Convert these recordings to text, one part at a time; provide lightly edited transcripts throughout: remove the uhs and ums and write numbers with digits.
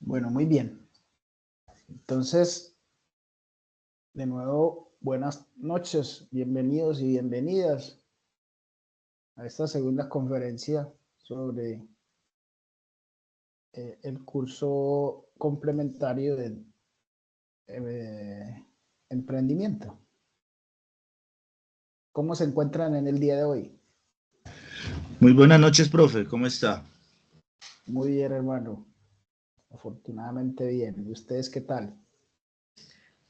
Bueno, muy bien. Entonces, de nuevo, buenas noches, bienvenidos y bienvenidas a esta segunda conferencia sobre el curso complementario de emprendimiento. ¿Cómo se encuentran en el día de hoy? Muy buenas noches, profe. ¿Cómo está? Muy bien, hermano. Afortunadamente bien. ¿Y ustedes qué tal?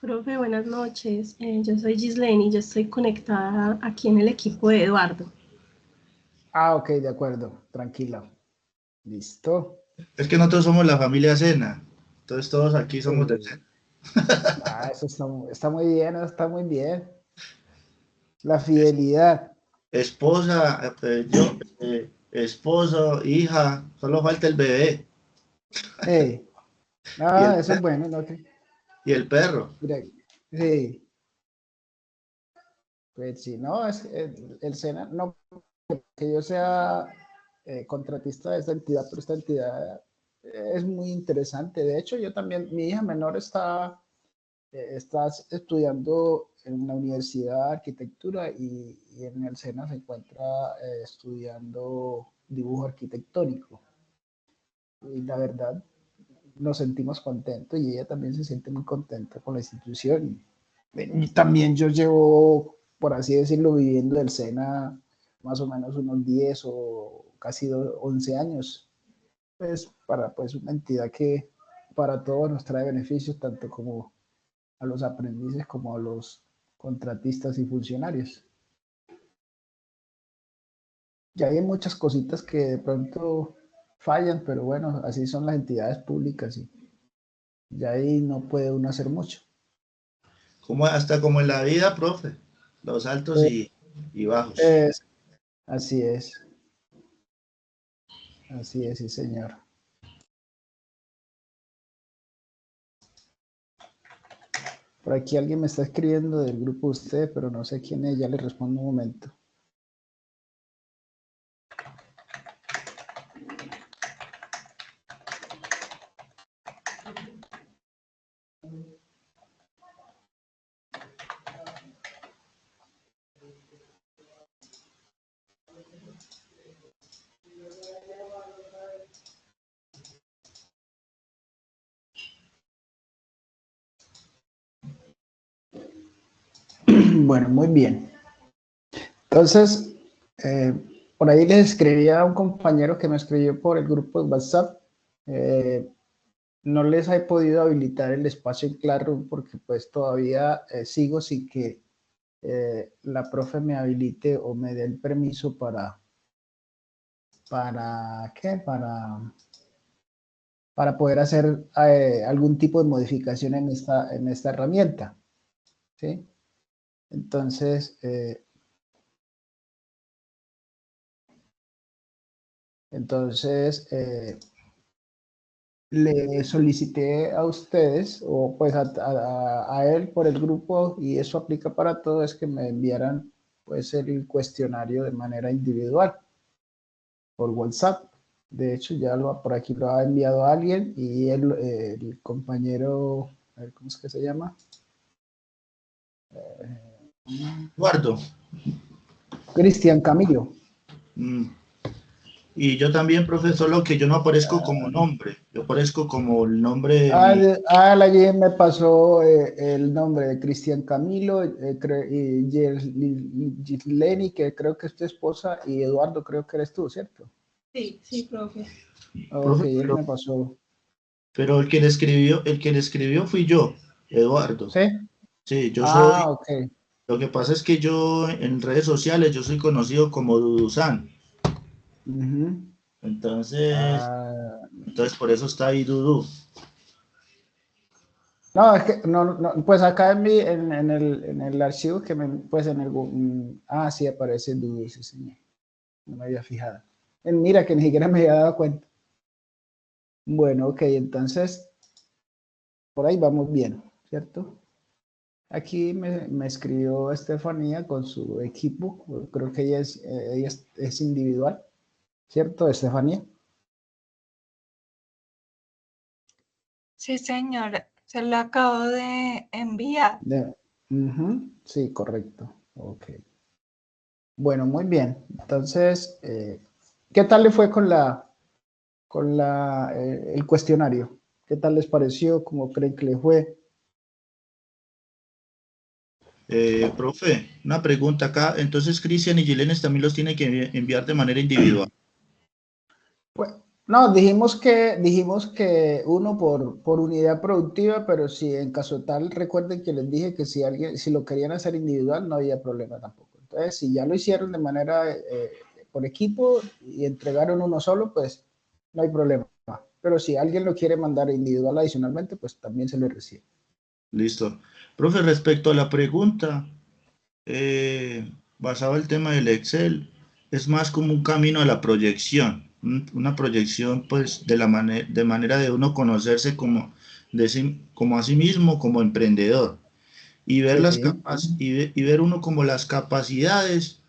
Profe, buenas noches. Yo soy Gislene y yo estoy conectada aquí en el equipo de Eduardo. Ah, ok, de acuerdo. Tranquila. Listo. Es que nosotros somos la familia Cena. Entonces todos aquí somos de Eh, Cena. eso está muy bien, está muy bien. La fidelidad. Esposa, esposo, hija, solo falta el bebé Eh, y el, eso es bueno, ¿no? y el perro. Mira, sí, pues sí, no, el SENA, no que yo sea contratista de esta entidad, pero esta entidad es muy interesante. De hecho, yo también, mi hija menor está estudiando en la Universidad de Arquitectura y en el SENA se encuentra estudiando dibujo arquitectónico. Y la verdad, nos sentimos contentos y ella también se siente muy contenta con la institución. Y también yo llevo, por así decirlo, viviendo del SENA más o menos unos 10 o casi 11 años, pues para pues una entidad que para todos nos trae beneficios, tanto como a los aprendices como a los contratistas y funcionarios. Ya hay muchas cositas que de pronto fallan, pero bueno, así son las entidades públicas y ya ahí no puede uno hacer mucho. Hasta como en la vida, profe. Los altos Eh, y bajos. es, así es, sí, señor. Por aquí alguien me está escribiendo del grupo de usted, pero no sé quién es, ya le respondo un momento. Bueno, muy bien. Entonces, eh, por ahí les escribí a un compañero que me escribió por el grupo de WhatsApp. Eh, no les he podido habilitar el espacio en Classroom porque pues todavía sigo sin que la profe me habilite o me dé el permiso ¿qué? Para poder hacer algún tipo de modificación en esta herramienta, ¿sí? Entonces, entonces le solicité a ustedes o pues a él por el grupo y eso aplica para todo, es que me enviaran pues el cuestionario de manera individual por WhatsApp. De hecho, por aquí lo ha enviado alguien y el compañero, a ver, ¿cómo es que se llama? Eduardo. Cristian Camilo. Mm. Y yo también, profe, solo que yo no aparezco como nombre. Yo aparezco como el nombre de mi... La Jen me pasó el nombre de Cristian Camilo y Gisleni, que creo que es tu esposa, y Eduardo, creo que eres tú, ¿cierto? Sí, sí, profe. Ok, Profe, él me pasó. pero el que le escribió fui yo, Eduardo. ¿Sí? Sí, yo soy, Ah, ok. lo que pasa es que yo en redes sociales yo soy conocido como Dudusan. Ujú. Entonces, Ah, entonces por eso está ahí Dudu. no, es que pues acá en el archivo pues sí aparece Dudu, sí, señor. No me había fijado. Mira que ni siquiera me había dado cuenta. Bueno, ok, entonces por ahí vamos bien, ¿cierto? Aquí me escribió Estefanía con su equipo, creo que es individual, ¿cierto, Estefanía? Sí, señora, se lo acabo de enviar. Sí, correcto. Ok. Bueno, muy bien. Entonces, ¿qué tal le fue con el cuestionario? ¿Qué tal les pareció? ¿Cómo creen que le fue? Profe, una pregunta acá. Entonces, Cristian y Gilenes también los tiene que enviar de manera individual. Pues, no, dijimos que uno por unidad productiva, pero si en caso tal, recuerden que les dije que si lo querían hacer individual, no había problema tampoco. Entonces, si ya lo hicieron de manera por equipo y entregaron uno solo, pues no hay problema. Pero si alguien lo quiere mandar individual adicionalmente, pues también se le recibe. Listo. Profe, respecto a la pregunta, basado en el tema del Excel, es más como un camino a la proyección, una proyección pues de manera de uno conocerse como a sí mismo, como emprendedor, y ver Sí. y ver uno como las capacidades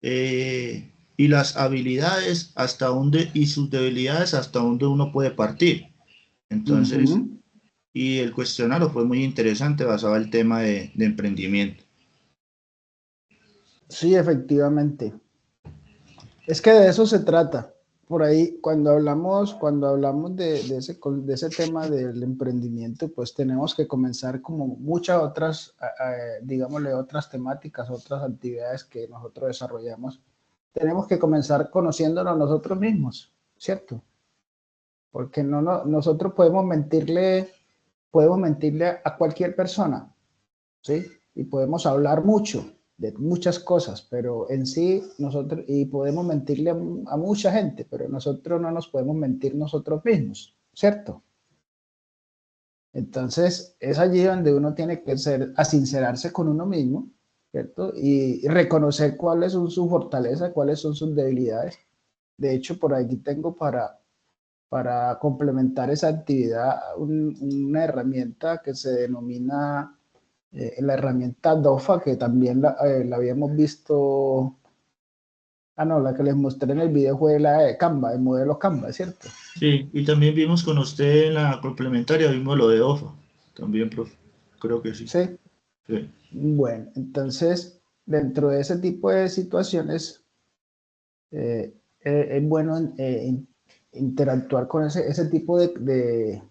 y las habilidades hasta dónde y sus debilidades hasta dónde uno puede partir. Entonces, Ujú. y el cuestionario fue muy interesante basado en el tema de emprendimiento. Sí, efectivamente. Es que de eso se trata. Por ahí, cuando hablamos de ese tema del emprendimiento, pues tenemos que comenzar como muchas otras, digámosle, otras temáticas, otras actividades que nosotros desarrollamos. Tenemos que comenzar conociéndonos nosotros mismos, ¿cierto? Porque nosotros podemos mentirle a cualquier persona, ¿sí? Y podemos hablar mucho de muchas cosas, pero en sí nosotros, y podemos mentirle a mucha gente, pero nosotros no nos podemos mentir nosotros mismos, ¿cierto? Entonces es allí donde uno tiene que a sincerarse con uno mismo, ¿cierto? Y reconocer cuáles son sus fortalezas, cuáles son sus debilidades. De hecho, por aquí tengo para complementar esa actividad una herramienta que se denomina la herramienta DOFA, que también la habíamos visto. No, la que les mostré en el video fue la de Canva, el modelo Canva, ¿cierto? Sí, y también vimos con usted en la complementaria, vimos lo de OFA, también, profe, creo que sí. Sí. Sí. Bueno, entonces, dentro de ese tipo de situaciones, es bueno interactuar con ese tipo de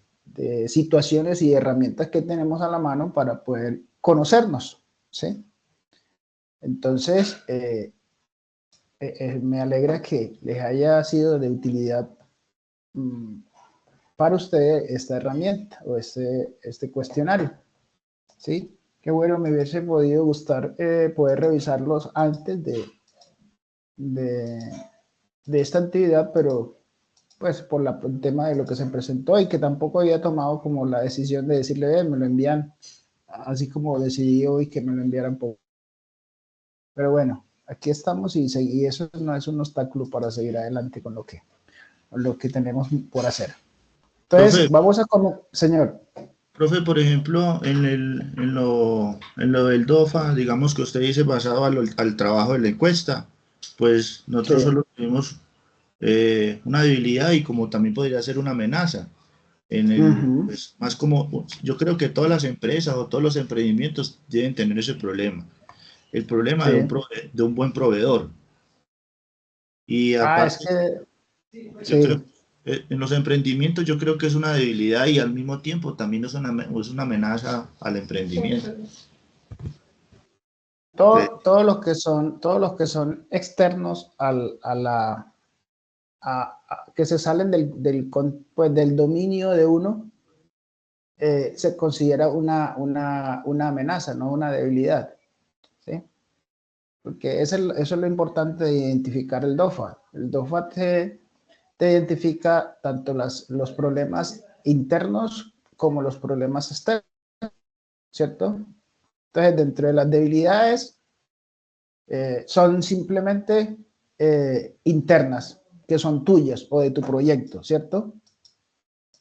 situaciones y herramientas que tenemos a la mano para poder conocernos, ¿sí? Entonces, me alegra que les haya sido de utilidad mm, para usted esta herramienta o este cuestionario, ¿sí? Qué bueno, me hubiese podido gustar poder revisarlos antes de, de esta actividad, pero pues por el tema de lo que se presentó y que tampoco había tomado como la decisión de decirle, me lo envían, así como decidí hoy que me lo enviaran poco. Pero bueno, aquí estamos y eso no es un obstáculo para seguir adelante con lo que tenemos por hacer. Entonces, Profe, vamos a señor. profe, por ejemplo, en lo del DOFA, digamos que usted dice basado al trabajo de la encuesta, pues nosotros Sí. solo tuvimos una debilidad y como también podría ser una amenaza. Ujú. Pues, más como, yo creo que todas las empresas o todos los emprendimientos deben tener ese problema, el problema Sí. de un buen proveedor. Y Es aparte, que yo creo, sí. en los emprendimientos yo creo que es una debilidad y al mismo tiempo también es una amenaza al emprendimiento. Sí, Todos los que son externos que se salen pues, del dominio de uno, se considera una amenaza, no una debilidad, ¿sí? Porque eso es lo importante de identificar el DOFA. El DOFA te identifica tanto los problemas internos como los problemas externos, ¿cierto? Entonces, dentro de las debilidades, son simplemente internas, que son tuyas o de tu proyecto, ¿cierto?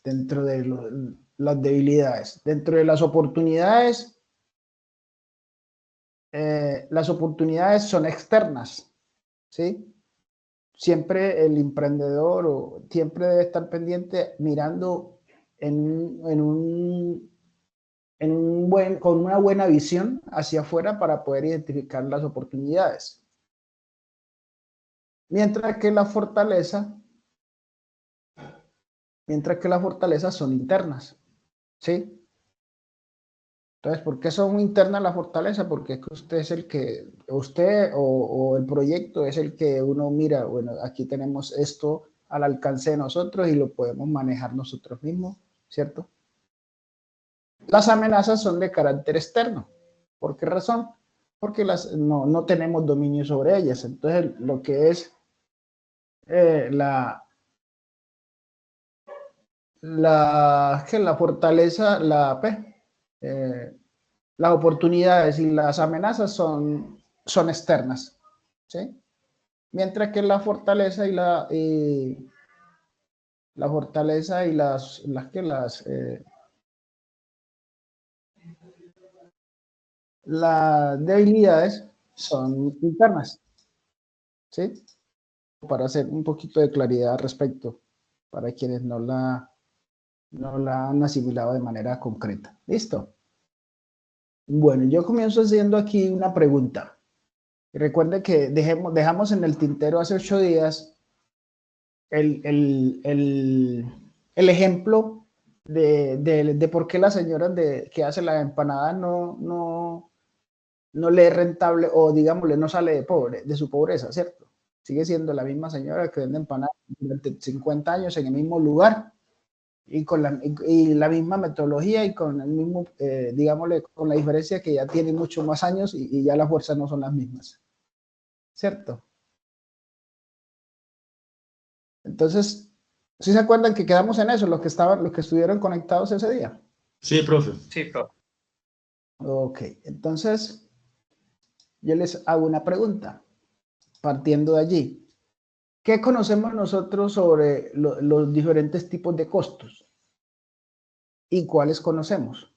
Dentro de las debilidades. Dentro de las oportunidades son externas, ¿sí? Siempre el emprendedor siempre debe estar pendiente mirando en con una buena visión hacia afuera para poder identificar las oportunidades. Mientras que las fortalezas son internas, ¿sí? Entonces, ¿por qué son internas las fortalezas? Porque es que usted es el que, usted o el proyecto es el que uno mira, bueno, aquí tenemos esto al alcance de nosotros y lo podemos manejar nosotros mismos, ¿cierto? Las amenazas son de carácter externo. ¿Por qué razón? Porque no tenemos dominio sobre ellas. Entonces, lo que es la fortaleza, las oportunidades y las amenazas son externas, ¿sí? Mientras que la fortaleza y las debilidades son internas, ¿sí? Para hacer un poquito de claridad al respecto, para quienes no la han asimilado de manera concreta. ¿Listo? Bueno, yo comienzo haciendo aquí una pregunta. Recuerde que dejamos en el tintero hace 8 días el ejemplo de por qué la señora que hace la empanada no le es rentable o digámosle no sale de su pobreza, ¿cierto? Sigue siendo la misma señora que vende empanadas durante 50 años en el mismo lugar y con la misma metodología y con el mismo, digámosle, con la diferencia que ya tiene muchos más años y ya las fuerzas no son las mismas, ¿cierto? Entonces, ¿sí se acuerdan que quedamos en eso, los que estuvieron conectados ese día? Sí, profe. Sí, profe. Ok, entonces yo les hago una pregunta, partiendo de allí. ¿Qué conocemos nosotros sobre los diferentes tipos de costos? ¿Y cuáles conocemos?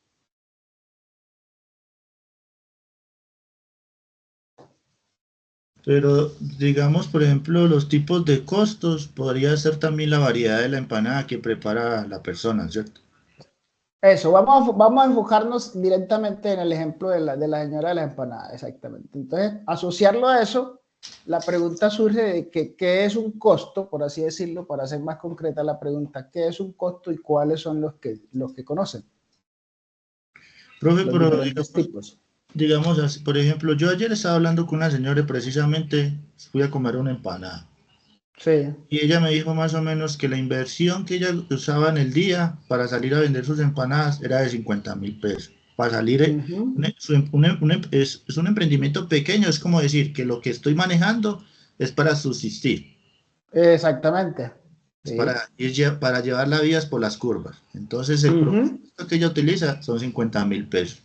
Pero digamos, por ejemplo, los tipos de costos podría ser también la variedad de la empanada que prepara la persona, ¿cierto? Eso, vamos a enfocarnos directamente en el ejemplo de la señora de la empanada, exactamente. Entonces, asociarlo a eso, la pregunta surge de qué es un costo, por así decirlo, para hacer más concreta la pregunta, ¿qué es un costo y cuáles son los que conocen? Profe, Los pero diferentes tipos. digamos así, por ejemplo, yo ayer estaba hablando con una señora y precisamente fui a comer una empanada. Sí. Y ella me dijo más o menos que la inversión que ella usaba en el día para salir a vender sus empanadas era de 50.000 pesos. Para salir, Uh-huh. es un emprendimiento pequeño, es como decir que lo que estoy manejando es para subsistir, Exactamente. es Sí. para llevar la vida por las curvas. Entonces el Uh-huh. producto que ella utiliza son 50.000 pesos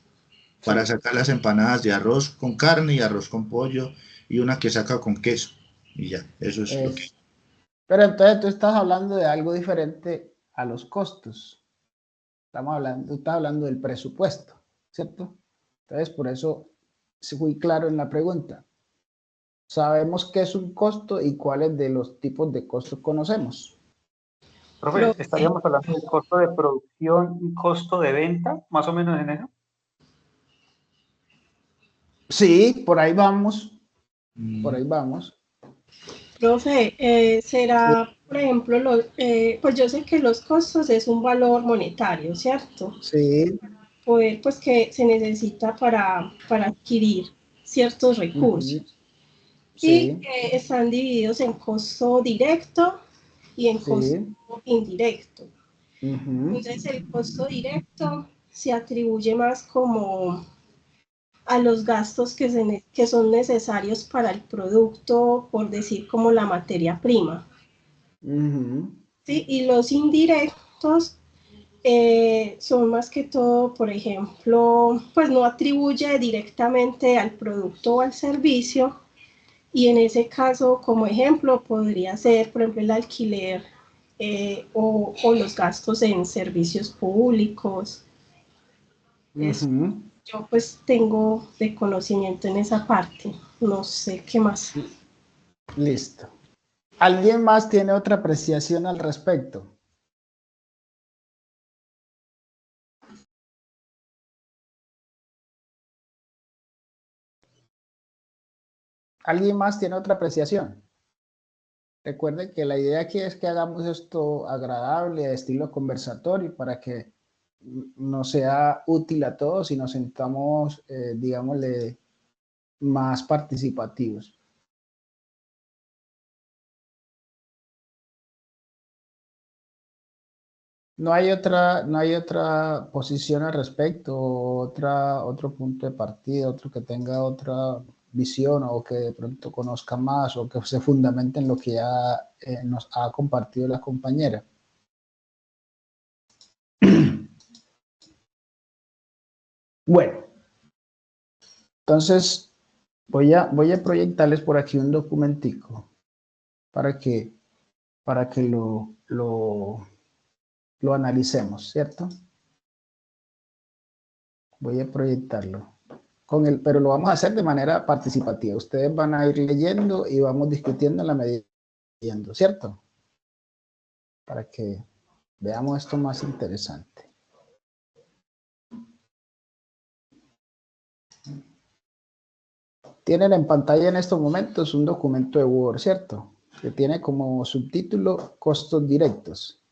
para Sí. sacar las empanadas de arroz con carne y arroz con pollo y una que saca con queso. Y ya, eso es lo que... Pero entonces tú estás hablando de algo diferente a los costos. Tú estás hablando del presupuesto, ¿cierto? Entonces, por eso fui claro en la pregunta. Sabemos qué es un costo y cuáles de los tipos de costos conocemos. Profe, Profe, estaríamos hablando del costo de producción y costo de venta, más o menos en eso. Sí, por ahí vamos, por Mm. ahí vamos. profe, será, por ejemplo, pues yo sé que los costos es un valor monetario, ¿cierto? Sí. Poder, pues que se necesita para adquirir ciertos recursos. Uh-huh. Y Sí, están divididos en costo directo y en costo sí. indirecto. Uh-huh. Entonces, el costo directo se atribuye más como a los gastos que son necesarios para el producto, por decir como la materia prima. Uh-huh. ¿Sí? Y los indirectos son más que todo, por ejemplo, pues no atribuye directamente al producto o al servicio, y en ese caso, como ejemplo, podría ser, por ejemplo, el alquiler o los gastos en servicios públicos. Eso Uh-huh. yo pues tengo de conocimiento en esa parte, no sé qué más. Listo. ¿Alguien más tiene otra apreciación al respecto? ¿Alguien más tiene otra apreciación? Recuerden que la idea aquí es que hagamos esto agradable, de estilo conversatorio, para que nos sea útil a todos y nos sintamos, digámosle, más participativos. No hay otra posición al respecto, otro punto de partida, otro que tenga otra visión o que de pronto conozca más o que se fundamente en lo que ya nos ha compartido la compañera. Bueno, entonces voy a proyectarles por aquí un documentico para que lo analicemos, ¿cierto? Voy a proyectarlo. Pero lo vamos a hacer de manera participativa. Ustedes van a ir leyendo y vamos discutiendo en la medida que leyendo, ¿cierto? Para que veamos esto más interesante. Tienen en pantalla en estos momentos un documento de Word, ¿cierto? Que tiene como subtítulo costos directos.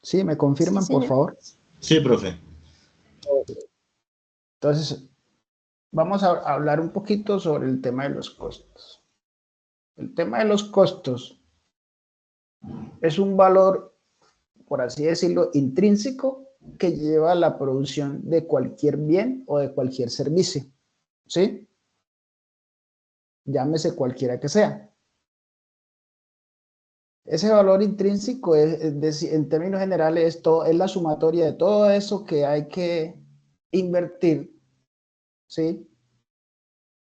¿Sí? ¿Me confirman, Sí, por señor. favor? Sí, profe. Entonces, vamos a hablar un poquito sobre el tema de los costos. El tema de los costos es un valor, por así decirlo, intrínseco que lleva a la producción de cualquier bien o de cualquier servicio, ¿sí? Llámese cualquiera que sea. Ese valor intrínseco en términos generales, es la sumatoria de todo eso que hay que invertir, ¿sí?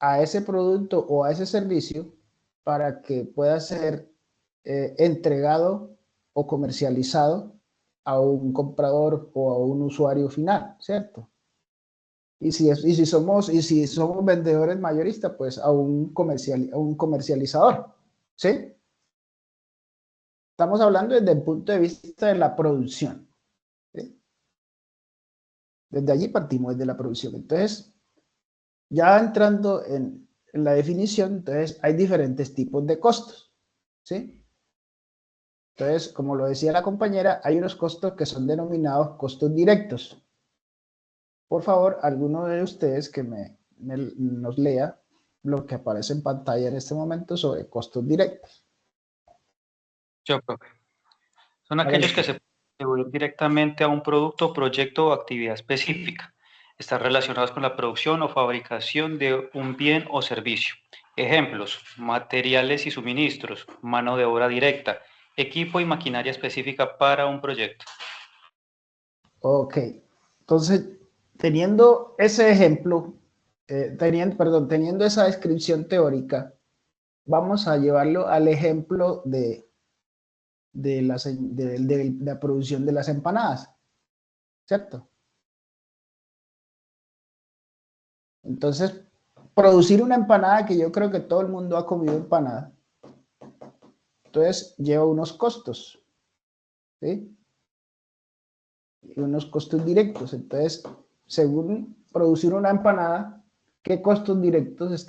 A ese producto o a ese servicio para que pueda ser entregado o comercializado a un comprador o a un usuario final, ¿cierto? Y si somos vendedores mayoristas, pues a un comercializador, ¿sí? Estamos hablando desde el punto de vista de la producción, ¿sí? Desde allí partimos, desde la producción. Entonces, ya entrando en la definición, entonces hay diferentes tipos de costos, ¿sí? Entonces, como lo decía la compañera, hay unos costos que son denominados costos directos. Por favor, alguno de ustedes que nos lea lo que aparece en pantalla en este momento sobre costos directos. Yo, profe. Son aquellos que se pueden atribuir directamente a un producto, proyecto o actividad específica. Están relacionados con la producción o fabricación de un bien o servicio. Ejemplos: materiales y suministros, mano de obra directa, equipo y maquinaria específica para un proyecto. Ok, entonces, teniendo ese ejemplo, teniendo esa descripción teórica, vamos a llevarlo al ejemplo de la producción de las empanadas, ¿cierto? Entonces, producir una empanada, que yo creo que todo el mundo ha comido empanada, entonces lleva unos costos, ¿sí? Y unos costos directos. Entonces, según producir una empanada, ¿qué costos directos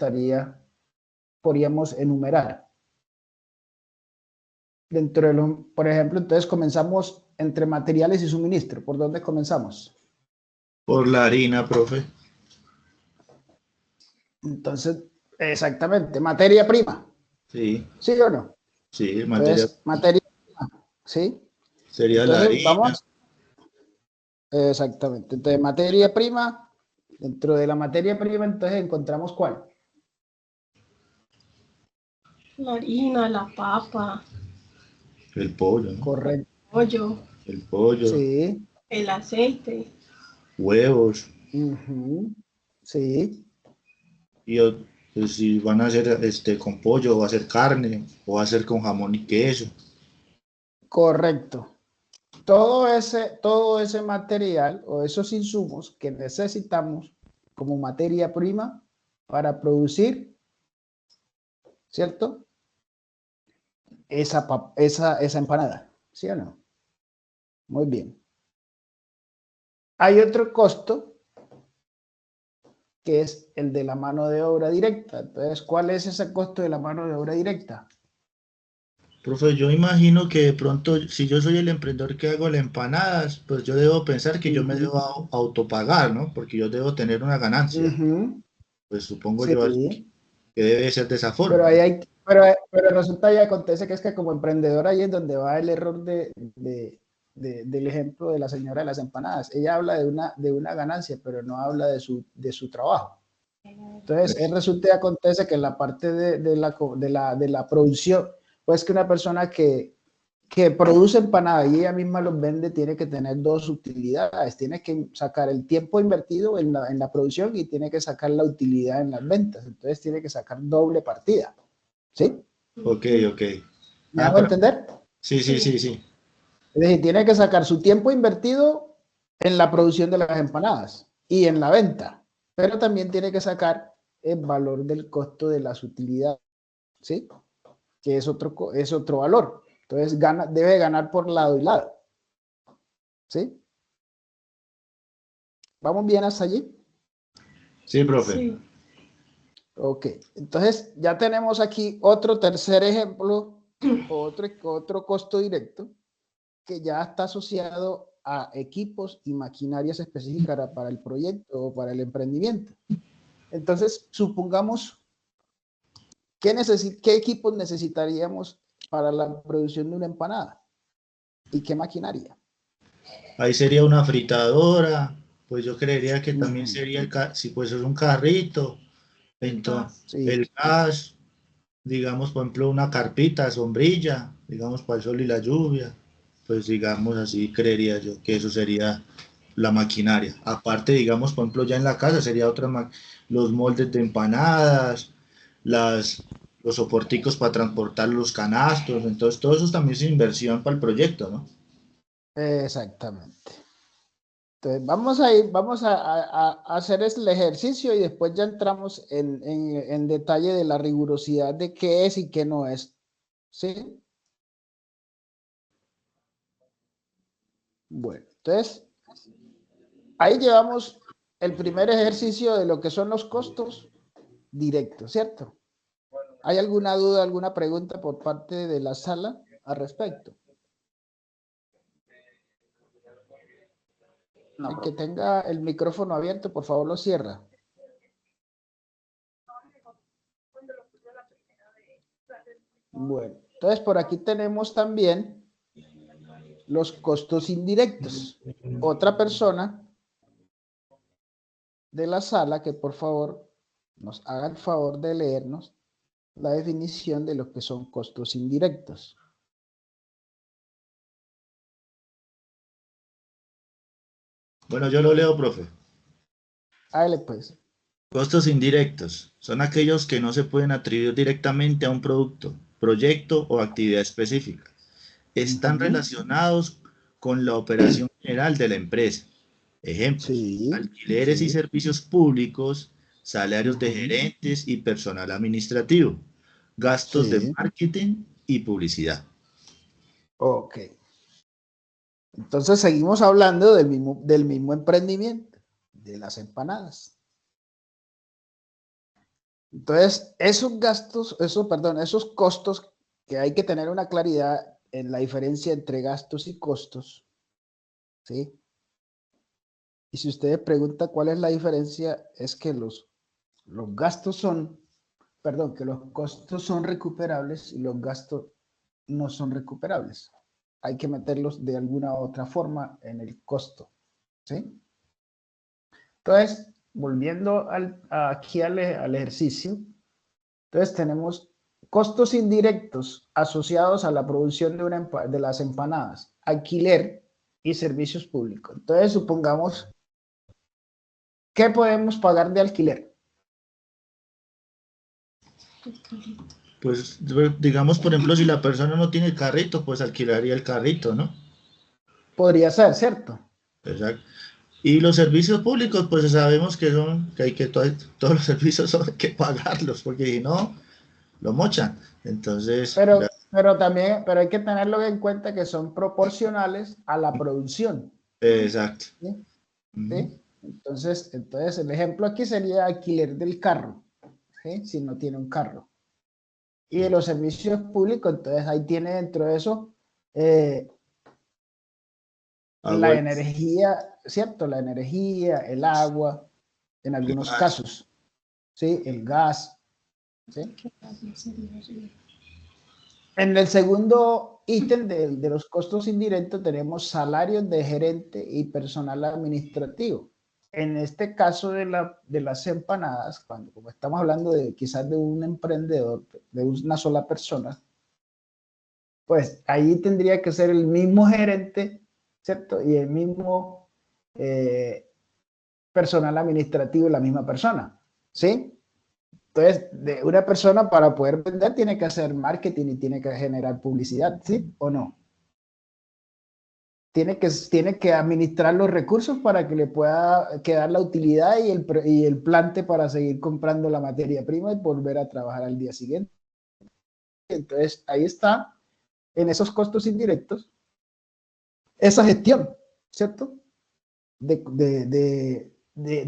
podríamos enumerar? Dentro de por ejemplo, entonces comenzamos entre materiales y suministro. ¿Por dónde comenzamos? Por la harina, profe. Entonces, exactamente, materia prima. Sí, ¿Sí o no? sí, Entonces, materia prima, ¿sí? sería la Entonces, harina. vamos, exactamente. Entonces, materia prima, dentro de la materia prima, entonces encontramos ¿cuál? La harina, la papa, El pollo, ¿no? Correcto. pollo, El pollo, Sí. el aceite. huevos. Ujú, sí, Y pues, si van a hacer con pollo, va a ser carne, o va a ser con jamón y queso. correcto. Todo ese material o esos insumos que necesitamos como materia prima para producir, ¿cierto? Esa empanada, ¿sí o no? Muy bien. Hay otro costo que es el de la mano de obra directa. Entonces, ¿cuál es ese costo de la mano de obra directa? Profe, yo imagino que de pronto, si yo soy el emprendedor que hago las empanadas, pues yo debo pensar que yo me debo autopagar, ¿no? Porque yo debo tener una ganancia. Pues supongo yo Sí, que debe ser de esa pero forma. ahí hay, pero resulta y acontece que es que como emprendedor ahí es donde va el error del ejemplo de la señora de las empanadas. Ella habla de una ganancia, pero no habla de su trabajo. Entonces, resulta y acontece que en la parte de la producción, pues que una persona que produce empanadas y ella misma los vende tiene que tener dos utilidades. Tiene que sacar el tiempo invertido en la producción y tiene que sacar la utilidad en las ventas. Entonces, tiene que sacar doble partida. ¿Sí? Ok, ok. ¿Me hago entender? Sí, sí, sí, sí. Es decir, tiene que sacar su tiempo invertido en la producción de las empanadas y en la venta, pero también tiene que sacar el valor del costo de las utilidades, ¿sí? Que es otro valor. Entonces debe ganar por lado y lado, ¿sí? ¿Vamos bien hasta allí? Sí, profe. Sí. Ok, entonces ya tenemos aquí otro tercer ejemplo, otro costo directo que ya está asociado a equipos y maquinarias específicas para el proyecto o para el emprendimiento. Entonces, supongamos, ¿qué equipos necesitaríamos para la producción de una empanada? ¿Y qué maquinaria? Ahí sería una fritadora, pues yo creería que también Ujú. sería, si pues es un carrito, entonces Sí, el gas, digamos, por ejemplo, una carpita, sombrilla, digamos, para el sol y la lluvia, pues digamos así, creería yo que eso sería la maquinaria. Aparte, digamos, por ejemplo, ya en la casa sería los moldes de empanadas, las, los soporticos para transportar los canastos, entonces todo eso también es inversión para el proyecto, ¿no? exactamente. Entonces, vamos a hacer el ejercicio y después ya entramos en detalle de la rigurosidad de qué es y qué no es. ¿Sí? Bueno, entonces, ahí llevamos el primer ejercicio de lo que son los costos directos, ¿cierto? ¿Hay alguna duda, alguna pregunta por parte de la sala al respecto? El que tenga el micrófono abierto, por favor, lo cierra. Bueno, entonces por aquí tenemos también los costos indirectos. Otra persona de la sala que por favor nos haga el favor de leernos la definición de lo que son costos indirectos. Bueno, yo lo leo, profe. Hágale pues. Costos indirectos son aquellos que no se pueden atribuir directamente a un producto, proyecto o actividad específica. Están relacionados con la operación general de la empresa. Ejemplos: Sí, alquileres y sí. servicios públicos, salarios de gerentes y personal administrativo, gastos de Sí, marketing y publicidad. ok. Entonces seguimos hablando del mismo emprendimiento, de las empanadas. Entonces, esos costos que hay que tener una claridad en la diferencia entre gastos y costos, ¿sí? Y si usted pregunta cuál es la diferencia, es que los gastos son, perdón, que los costos son recuperables y los gastos no son recuperables. Hay que meterlos de alguna u otra forma en el costo, ¿sí? Entonces, volviendo aquí al ejercicio, entonces tenemos costos indirectos asociados a la producción de las empanadas, alquiler y servicios públicos. Entonces, supongamos, ¿qué podemos pagar de alquiler? Pues digamos, por ejemplo, si la persona no tiene carrito, pues alquilaría el carrito, ¿no? Podría ser, ¿cierto? Exacto. Y los servicios públicos, pues sabemos que hay que todos los servicios son hay que pagarlos, porque si no, lo mochan. Entonces, Pero hay que tenerlo en cuenta que son proporcionales a la producción. exacto. ¿Sí? Ujú. ¿Sí? Entonces el ejemplo aquí sería alquiler del carro, ¿sí? Si no tiene un carro. Y de los servicios públicos, entonces ahí tiene dentro de eso la energía, ¿cierto? La energía, el agua, en algunos casos, ¿sí? El gas, ¿sí? En el segundo ítem de los costos indirectos tenemos salarios de gerente y personal administrativo. En este caso de las empanadas, como estamos hablando de quizás de un emprendedor, de una sola persona, pues ahí tendría que ser el mismo gerente, ¿cierto? Y el mismo personal administrativo, la misma persona, ¿sí? Entonces, de una persona para poder vender tiene que hacer marketing y tiene que generar publicidad, ¿sí o no? Tiene que administrar los recursos para que le pueda quedar la utilidad y el plante para seguir comprando la materia prima y volver a trabajar al día siguiente. Entonces, ahí está, en esos costos indirectos, esa gestión, ¿cierto? De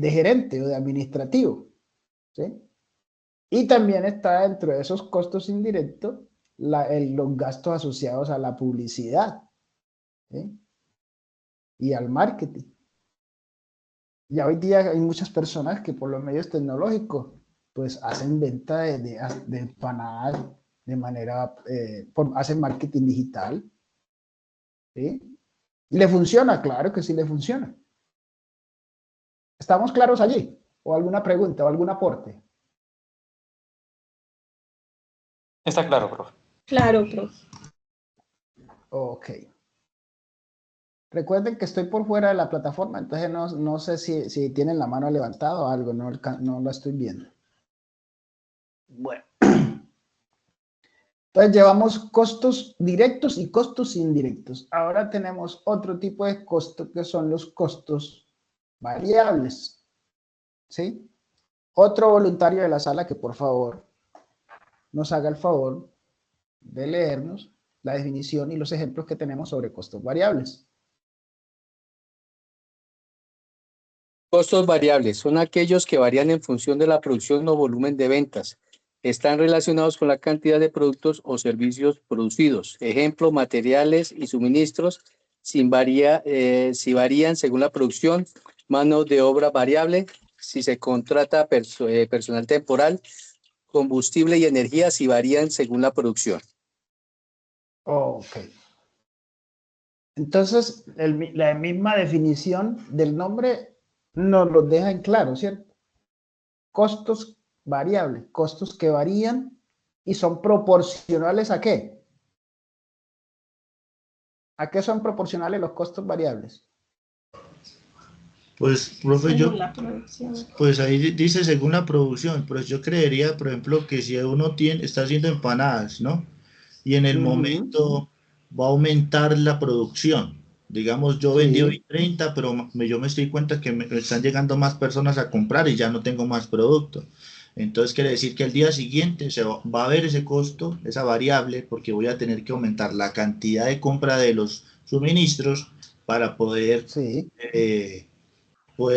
gerente o de administrativo, ¿sí? Y también está dentro de esos costos indirectos los gastos asociados a la publicidad, ¿sí? Y al marketing. Ya hoy día hay muchas personas que por los medios tecnológicos pues hacen venta de empanadas de manera, hacen marketing digital, ¿sí? Y le funciona, claro que sí le funciona. ¿Estamos claros allí? ¿O alguna pregunta o algún aporte? Está claro, profe. Claro, profe. Ok. Recuerden que estoy por fuera de la plataforma, entonces no sé si tienen la mano levantada o algo, no la estoy viendo. Bueno. Entonces llevamos costos directos y costos indirectos. Ahora tenemos otro tipo de costo que son los costos variables. ¿Sí? Otro voluntario de la sala que por favor nos haga el favor de leernos la definición y los ejemplos que tenemos sobre costos variables. Costos variables son aquellos que varían en función de la producción o volumen de ventas. Están relacionados con la cantidad de productos o servicios producidos. Ejemplo, materiales y suministros si varían según la producción, mano de obra variable, si se contrata personal temporal, combustible y energía si varían según la producción. Ok. Entonces, la misma definición del nombre nos lo deja en claro, ¿cierto? Costos variables, costos que varían y son proporcionales ¿a qué? ¿A qué son proporcionales los costos variables? Pues, profe, Según la producción. pues ahí dice según la producción, pero yo creería, por ejemplo, que si uno está haciendo empanadas, ¿no? Y en el momento va a aumentar la producción. Digamos, yo vendí hoy Sí. 30, pero yo me estoy cuenta que me están llegando más personas a comprar y ya no tengo más producto. Entonces quiere decir que el día siguiente va a ver ese costo, esa variable, porque voy a tener que aumentar la cantidad de compra de los suministros para poder, Sí. eh,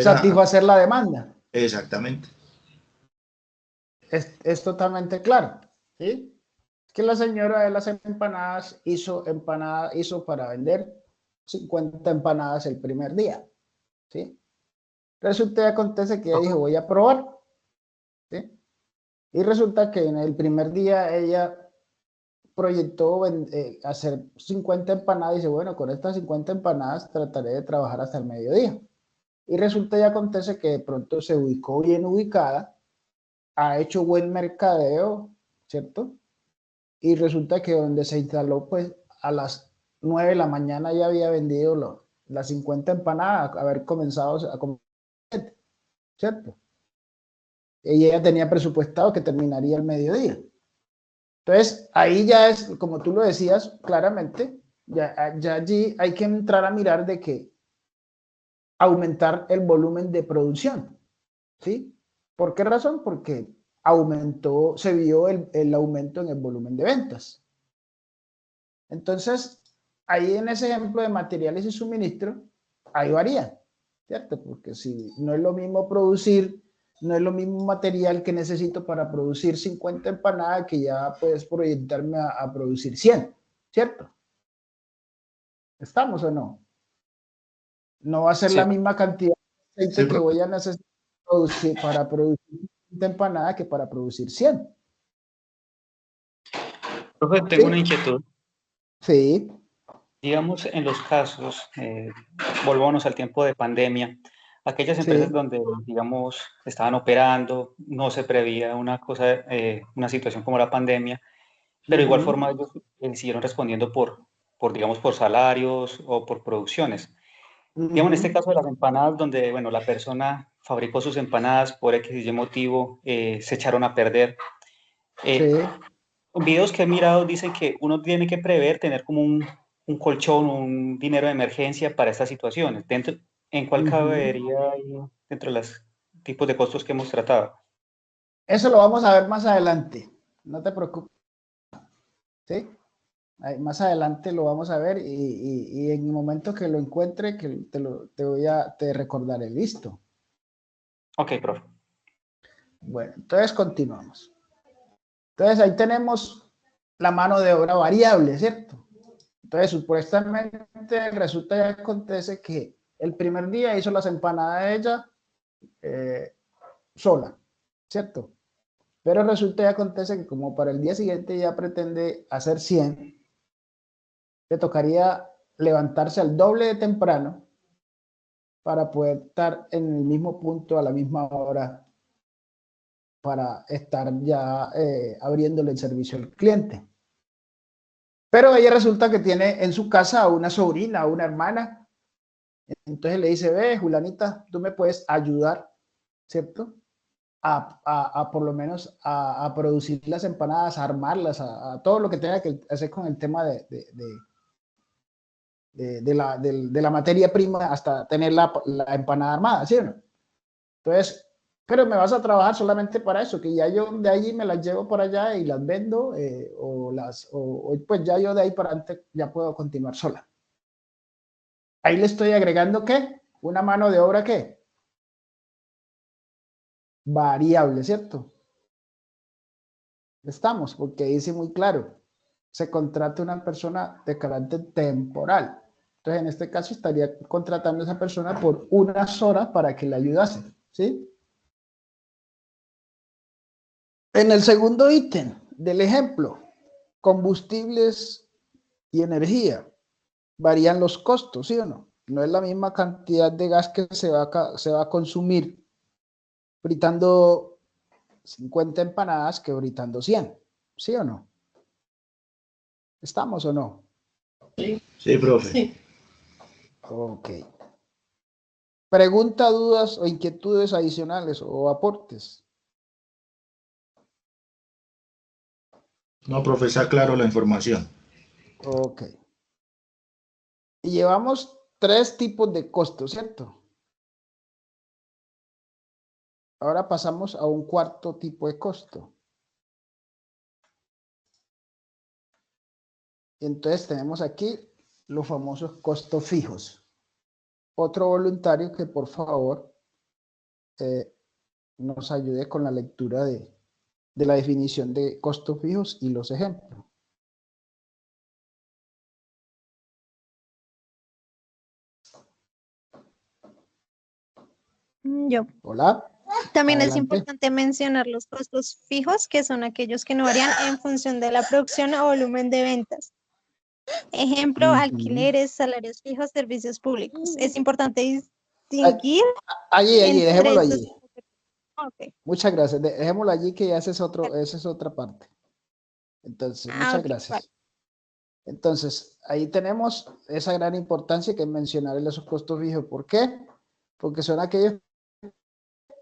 Satisfacer la demanda. exactamente. Es totalmente claro. ¿Sí? Que la señora de las empanadas hizo para vender 50 empanadas el primer día. ¿Sí? Resulta y acontece que ella dijo, voy a probar. ¿Sí? Y resulta que en el primer día ella proyectó hacer 50 empanadas y dice, bueno, con estas 50 empanadas trataré de trabajar hasta el mediodía. Y resulta y acontece que de pronto se ubicó bien ubicada, ha hecho buen mercadeo, ¿cierto? Y resulta que donde se instaló, pues a las 9 de la mañana ya había vendido las 50 empanadas, haber comenzado a comer, ¿cierto? Y ella tenía presupuestado que terminaría el mediodía. Entonces, ahí ya es, como tú lo decías claramente, ya allí hay que entrar a mirar de que aumentar el volumen de producción, ¿sí? ¿Por qué razón? Porque se vio el aumento en el volumen de ventas. Entonces, ahí en ese ejemplo de materiales y suministro, ahí varía, ¿cierto? Porque si no es lo mismo producir, no es lo mismo material que necesito para producir 50 empanadas que ya puedes proyectarme a producir 100, ¿cierto? ¿Estamos o no? No va a ser Sí, la misma cantidad de Sí, aceite que profe. voy a necesitar producir para producir 50 empanadas que para producir 100. profe, tengo una ¿Sí? inquietud. Sí. Digamos, en los casos, volvámonos al tiempo de pandemia, aquellas empresas Sí. donde, digamos, estaban operando, no se preveía una cosa, una situación como la pandemia, pero de igual Uh-huh. forma ellos siguieron respondiendo digamos, por salarios o por producciones. Digamos, en este Uh-huh. caso de las empanadas, donde, bueno, la persona fabricó sus empanadas por X y Y motivo, se echaron a perder. Eh, Sí. Videos que he mirado dicen que uno tiene que prever, tener como un colchón, un dinero de emergencia para estas situaciones. ¿En cuál Uh-huh. cabería ahí dentro de los tipos de costos que hemos tratado? Eso lo vamos a ver más adelante. No te preocupes. ¿Sí? Más adelante lo vamos a ver y en el momento que lo encuentre, que te recordaré. Listo. Ok, profe. Bueno, entonces continuamos. Entonces ahí tenemos la mano de obra variable, ¿cierto? Entonces supuestamente resulta y acontece que el primer día hizo las empanadas de ella sola, ¿cierto? Pero resulta y acontece que como para el día siguiente ya pretende hacer 100, le tocaría levantarse al doble de temprano para poder estar en el mismo punto a la misma hora para estar ya abriéndole el servicio al cliente. Pero ella resulta que tiene en su casa una sobrina, una hermana, entonces le dice, ve, Julanita, tú me puedes ayudar, ¿cierto? A por lo menos a producir las empanadas, a armarlas, a todo lo que tenga que hacer con el tema de la materia prima hasta tener la empanada armada, ¿sí o no? Entonces, pero me vas a trabajar solamente para eso, que ya yo de allí me las llevo para allá y las vendo, o pues ya yo de ahí para adelante ya puedo continuar sola. Ahí le estoy agregando, ¿qué? Una mano de obra, ¿qué? Variable, ¿cierto? Estamos, porque dice muy claro, se contrata una persona de carácter temporal. Entonces, en este caso, estaría contratando a esa persona por unas horas para que le ayudase, ¿sí? En el segundo ítem del ejemplo, combustibles y energía, varían los costos, ¿sí o no? No es la misma cantidad de gas que se va a consumir fritando 50 empanadas que fritando 100, ¿sí o no? ¿Estamos o no? Sí, profe. Sí. Ok. Pregunta, dudas o inquietudes adicionales o aportes. No, profe, está claro la información. Ok. Y llevamos 3 tipos de costos, ¿cierto? Ahora pasamos a un cuarto tipo de costo. Entonces tenemos aquí los famosos costos fijos. Otro voluntario que por favor nos ayude con la lectura de la definición de costos fijos y los ejemplos. Yo. Hola, También es adelante. importante mencionar los costos fijos, que son aquellos que no varían en función de la producción o volumen de ventas. Ejemplo, Ujú. alquileres, salarios fijos, servicios públicos. Es importante Ah, distinguir allí, entre dejémoslo estos. allí. Ok. Muchas gracias. Dejémoslo allí que ya esa es otra parte. Entonces, Ah, muchas ok, vale. gracias. Entonces, ahí tenemos esa gran importancia que mencionar en esos costos fijos. ¿Por qué? Porque son aquellos que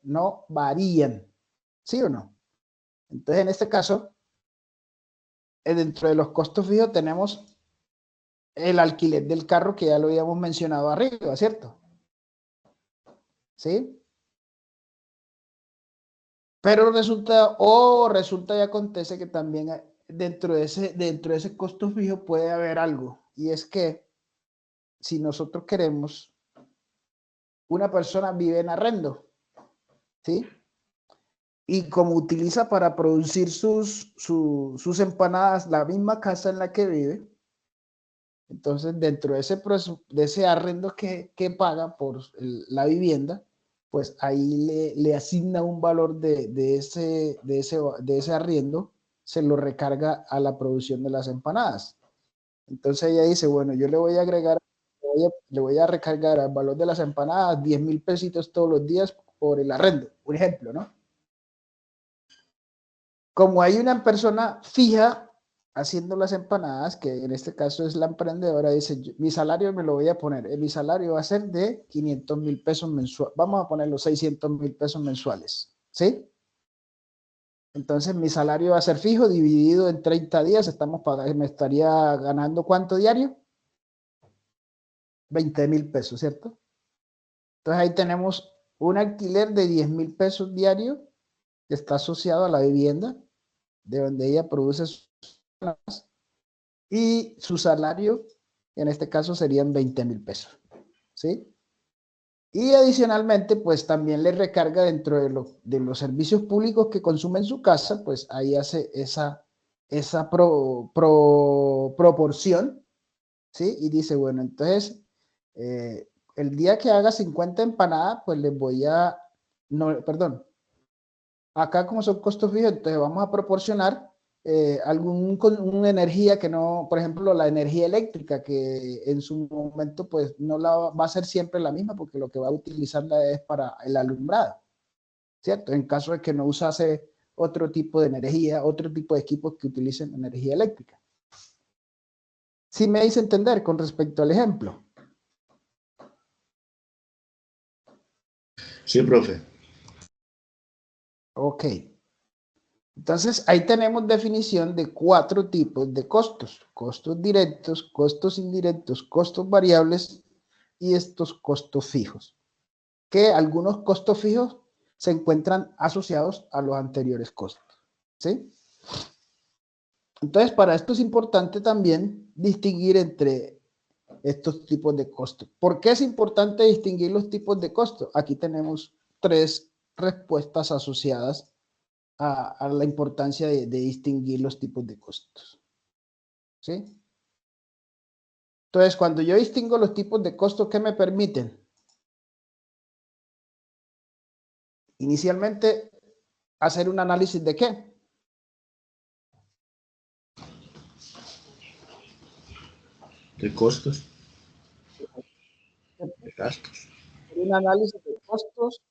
no varían. ¿Sí o no? Entonces, en este caso, dentro de los costos fijos tenemos el alquiler del carro que ya lo habíamos mencionado arriba, ¿cierto? ¿Sí? Pero resulta y acontece que también dentro de ese costo fijo puede haber algo. Y es que si nosotros queremos una persona vive en arrendo, ¿sí? Y como utiliza para producir sus empanadas la misma casa en la que vive, entonces dentro de ese arrendo que paga por la vivienda, pues ahí le asigna un valor de ese arriendo, se lo recarga a la producción de las empanadas. Entonces ella dice, bueno, yo le voy a agregar, le voy a recargar al valor de las empanadas 10,000 pesitos todos los días por el arrendo, por ejemplo, ¿no? Como hay una persona fija haciendo las empanadas, que en este caso es la emprendedora, dice, mi salario me lo voy a poner, mi salario va a ser de 500,000 pesos mensuales, vamos a poner los 600,000 pesos mensuales, ¿sí? Entonces mi salario va a ser fijo, dividido en 30 días, me estaría ganando ¿cuánto diario? 20,000 pesos, ¿cierto? Entonces ahí tenemos un alquiler de 10,000 pesos diarios que está asociado a la vivienda de donde ella produce sus empanadas, y su salario en este caso serían 20,000 pesos, ¿sí? Y adicionalmente, pues también le recarga dentro de los servicios públicos que consume en su casa, pues ahí hace esa proporción, ¿sí? Y dice, bueno, entonces, el día que haga 50 empanadas, pues les voy a, no, perdón, acá como son costos fijos, entonces vamos a proporcionar una energía que no, por ejemplo, la energía eléctrica, que en su momento pues no va a ser siempre la misma, porque lo que va a utilizarla es para el alumbrado, ¿cierto? En caso de que no usase otro tipo de energía, otro tipo de equipos que utilicen energía eléctrica. ¿Sí me hice entender con respecto al ejemplo? Sí, profe. Ok. Entonces, ahí tenemos definición de 4 tipos de costos: costos directos, costos indirectos, costos variables y estos costos fijos, que algunos costos fijos se encuentran asociados a los anteriores costos, ¿sí? Entonces, para esto es importante también distinguir entre estos tipos de costos. ¿Por qué es importante distinguir los tipos de costos? Aquí tenemos 3 respuestas asociadas a la importancia de distinguir los tipos de costos, ¿sí? Entonces, cuando yo distingo los tipos de costos, ¿qué me permiten? Inicialmente, hacer un análisis ¿de qué? De costos, de gastos. Un análisis de costos,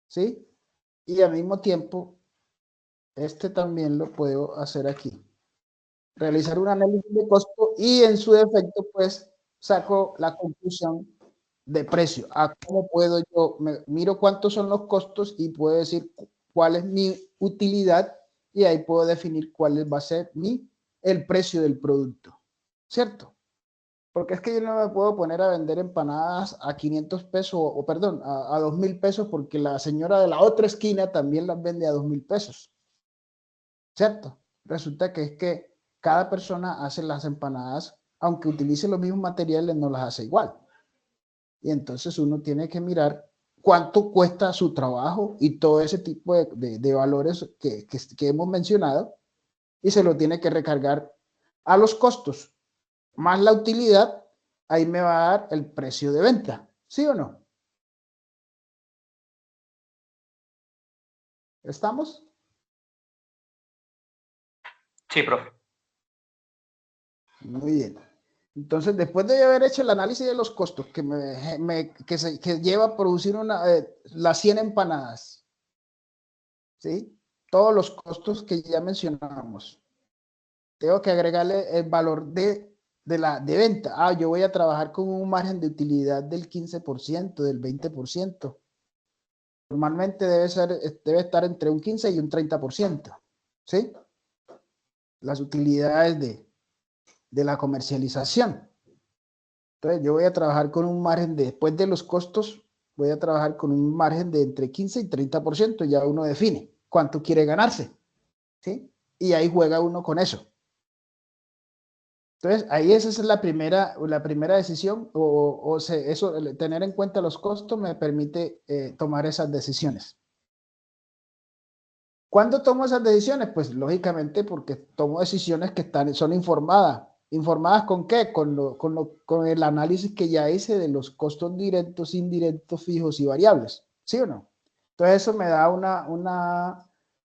¿sí? Y al mismo tiempo, este también lo puedo hacer aquí. Realizar un análisis de costo y en su defecto, pues, saco la conclusión de precio. ¿A cómo puedo yo? Miro cuántos son los costos y puedo decir cuál es mi utilidad, y ahí puedo definir cuál va a ser el precio del producto, ¿cierto? Porque es que yo no me puedo poner a vender empanadas a 500 pesos, o perdón, a 2,000 pesos, porque la señora de la otra esquina también las vende a 2,000 pesos, ¿cierto? Resulta que es que cada persona hace las empanadas, aunque utilice los mismos materiales, no las hace igual. Y entonces uno tiene que mirar cuánto cuesta su trabajo y todo ese tipo de valores que hemos mencionado, y se lo tiene que recargar a los costos más la utilidad. Ahí me va a dar el precio de venta, ¿sí o no? ¿Estamos? Sí, profe. Muy bien. Entonces, después de haber hecho el análisis de los costos que lleva a producir las 100 empanadas, ¿sí? Todos los costos que ya mencionábamos, tengo que agregarle el valor de venta. Yo voy a trabajar con un margen de utilidad del 15%, del 20%. Normalmente debe estar entre un 15 y un 30%, ¿sí? Las utilidades de la comercialización. Entonces, yo voy a trabajar con un margen después de los costos, voy a trabajar con un margen de entre 15 y 30%, ya uno define cuánto quiere ganarse, ¿sí? Y ahí juega uno con eso. Entonces, ahí esa es la primera decisión, eso, tener en cuenta los costos me permite tomar esas decisiones. ¿Cuándo tomo esas decisiones? Pues lógicamente porque tomo decisiones que son informadas. ¿Informadas con qué? Con el análisis que ya hice de los costos directos, indirectos, fijos y variables. ¿Sí o no? Entonces eso me da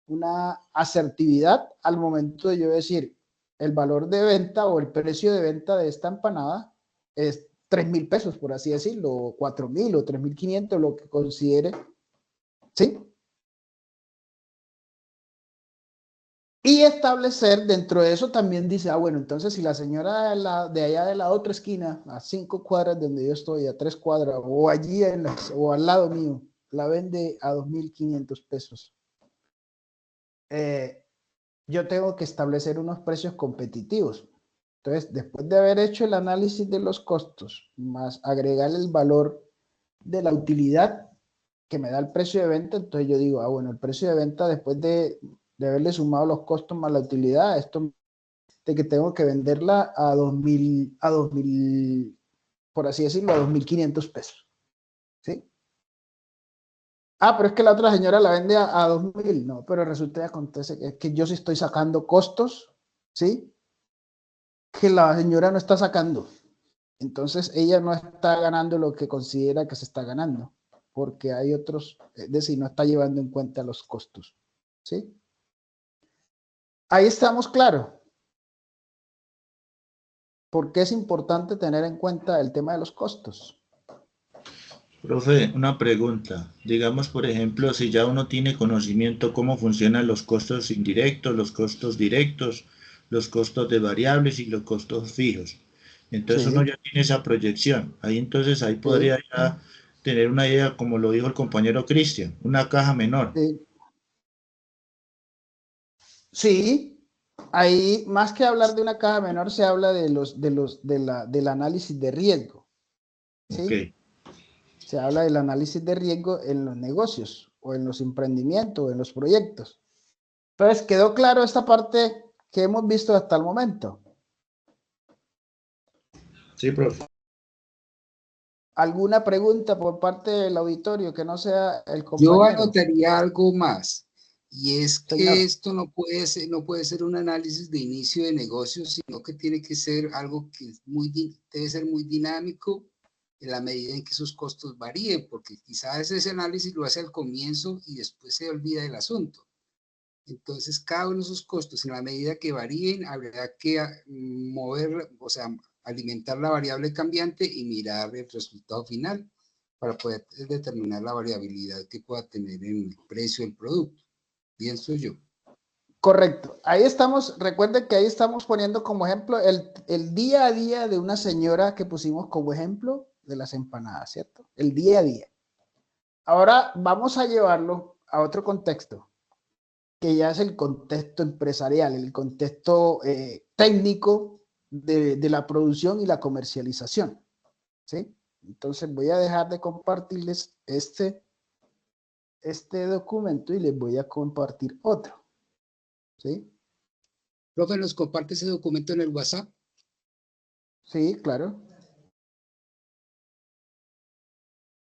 una asertividad al momento de yo decir, el valor de venta o el precio de venta de esta empanada es 3.000 pesos, por así decirlo, o 4.000 o 3.500, lo que considere. ¿Sí? Y establecer dentro de eso también dice, bueno, entonces si la señora de allá de la otra esquina, a 5 cuadras de donde yo estoy, a 3 cuadras, o allí o al lado mío, la vende a 2.500 pesos, yo tengo que establecer unos precios competitivos. Entonces, después de haber hecho el análisis de los costos, más agregar el valor de la utilidad que me da el precio de venta, entonces yo digo, bueno, el precio de venta después de haberle sumado los costos más la utilidad, esto de que tengo que venderla a 2.000, por así decirlo, a 2.500 pesos. ¿Sí? Pero es que la otra señora la vende a 2.000. No, pero resulta y acontece que yo sí estoy sacando costos, ¿sí? Que la señora no está sacando. Entonces ella no está ganando lo que considera que se está ganando, porque hay otros, es decir, no está llevando en cuenta los costos. ¿Sí? Ahí estamos claros. ¿Por qué es importante tener en cuenta el tema de los costos? Profe, una pregunta. Digamos, por ejemplo, si ya uno tiene conocimiento cómo funcionan los costos indirectos, los costos directos, los costos de variables y los costos fijos. Entonces uno Sí, ya tiene esa proyección. Ahí sí, podría ya tener una idea, como lo dijo el compañero Cristian, una caja menor. sí. Sí, ahí más que hablar de una caja menor se habla del análisis de riesgo, Ok. ¿sí? Se habla del análisis de riesgo en los negocios o en los emprendimientos o en los proyectos. Entonces, ¿quedó claro esta parte que hemos visto hasta el momento? Sí, profe. ¿Alguna pregunta por parte del auditorio que no sea el Yo compañero? anotaría algo más, y es Señor. que esto no puede ser un análisis de inicio de negocio, sino que tiene que ser algo que debe ser muy dinámico en la medida en que sus costos varíen, porque quizás ese análisis lo hace al comienzo y después se olvida del asunto. Entonces, cada uno de esos costos, en la medida que varíen, habrá que mover, o sea, alimentar la variable cambiante y mirar el resultado final para poder determinar la variabilidad que pueda tener en el precio del producto. Pienso yo. Correcto. Ahí estamos, recuerden que ahí estamos poniendo como ejemplo el día a día de una señora que pusimos como ejemplo de las empanadas, ¿cierto? El día a día. Ahora vamos a llevarlo a otro contexto, que ya es el contexto empresarial, el contexto técnico de la producción y la comercialización, ¿sí? Entonces voy a dejar de compartirles este documento y les voy a compartir otro, ¿sí? Profe, ¿nos comparte ese documento en el WhatsApp? Sí, claro.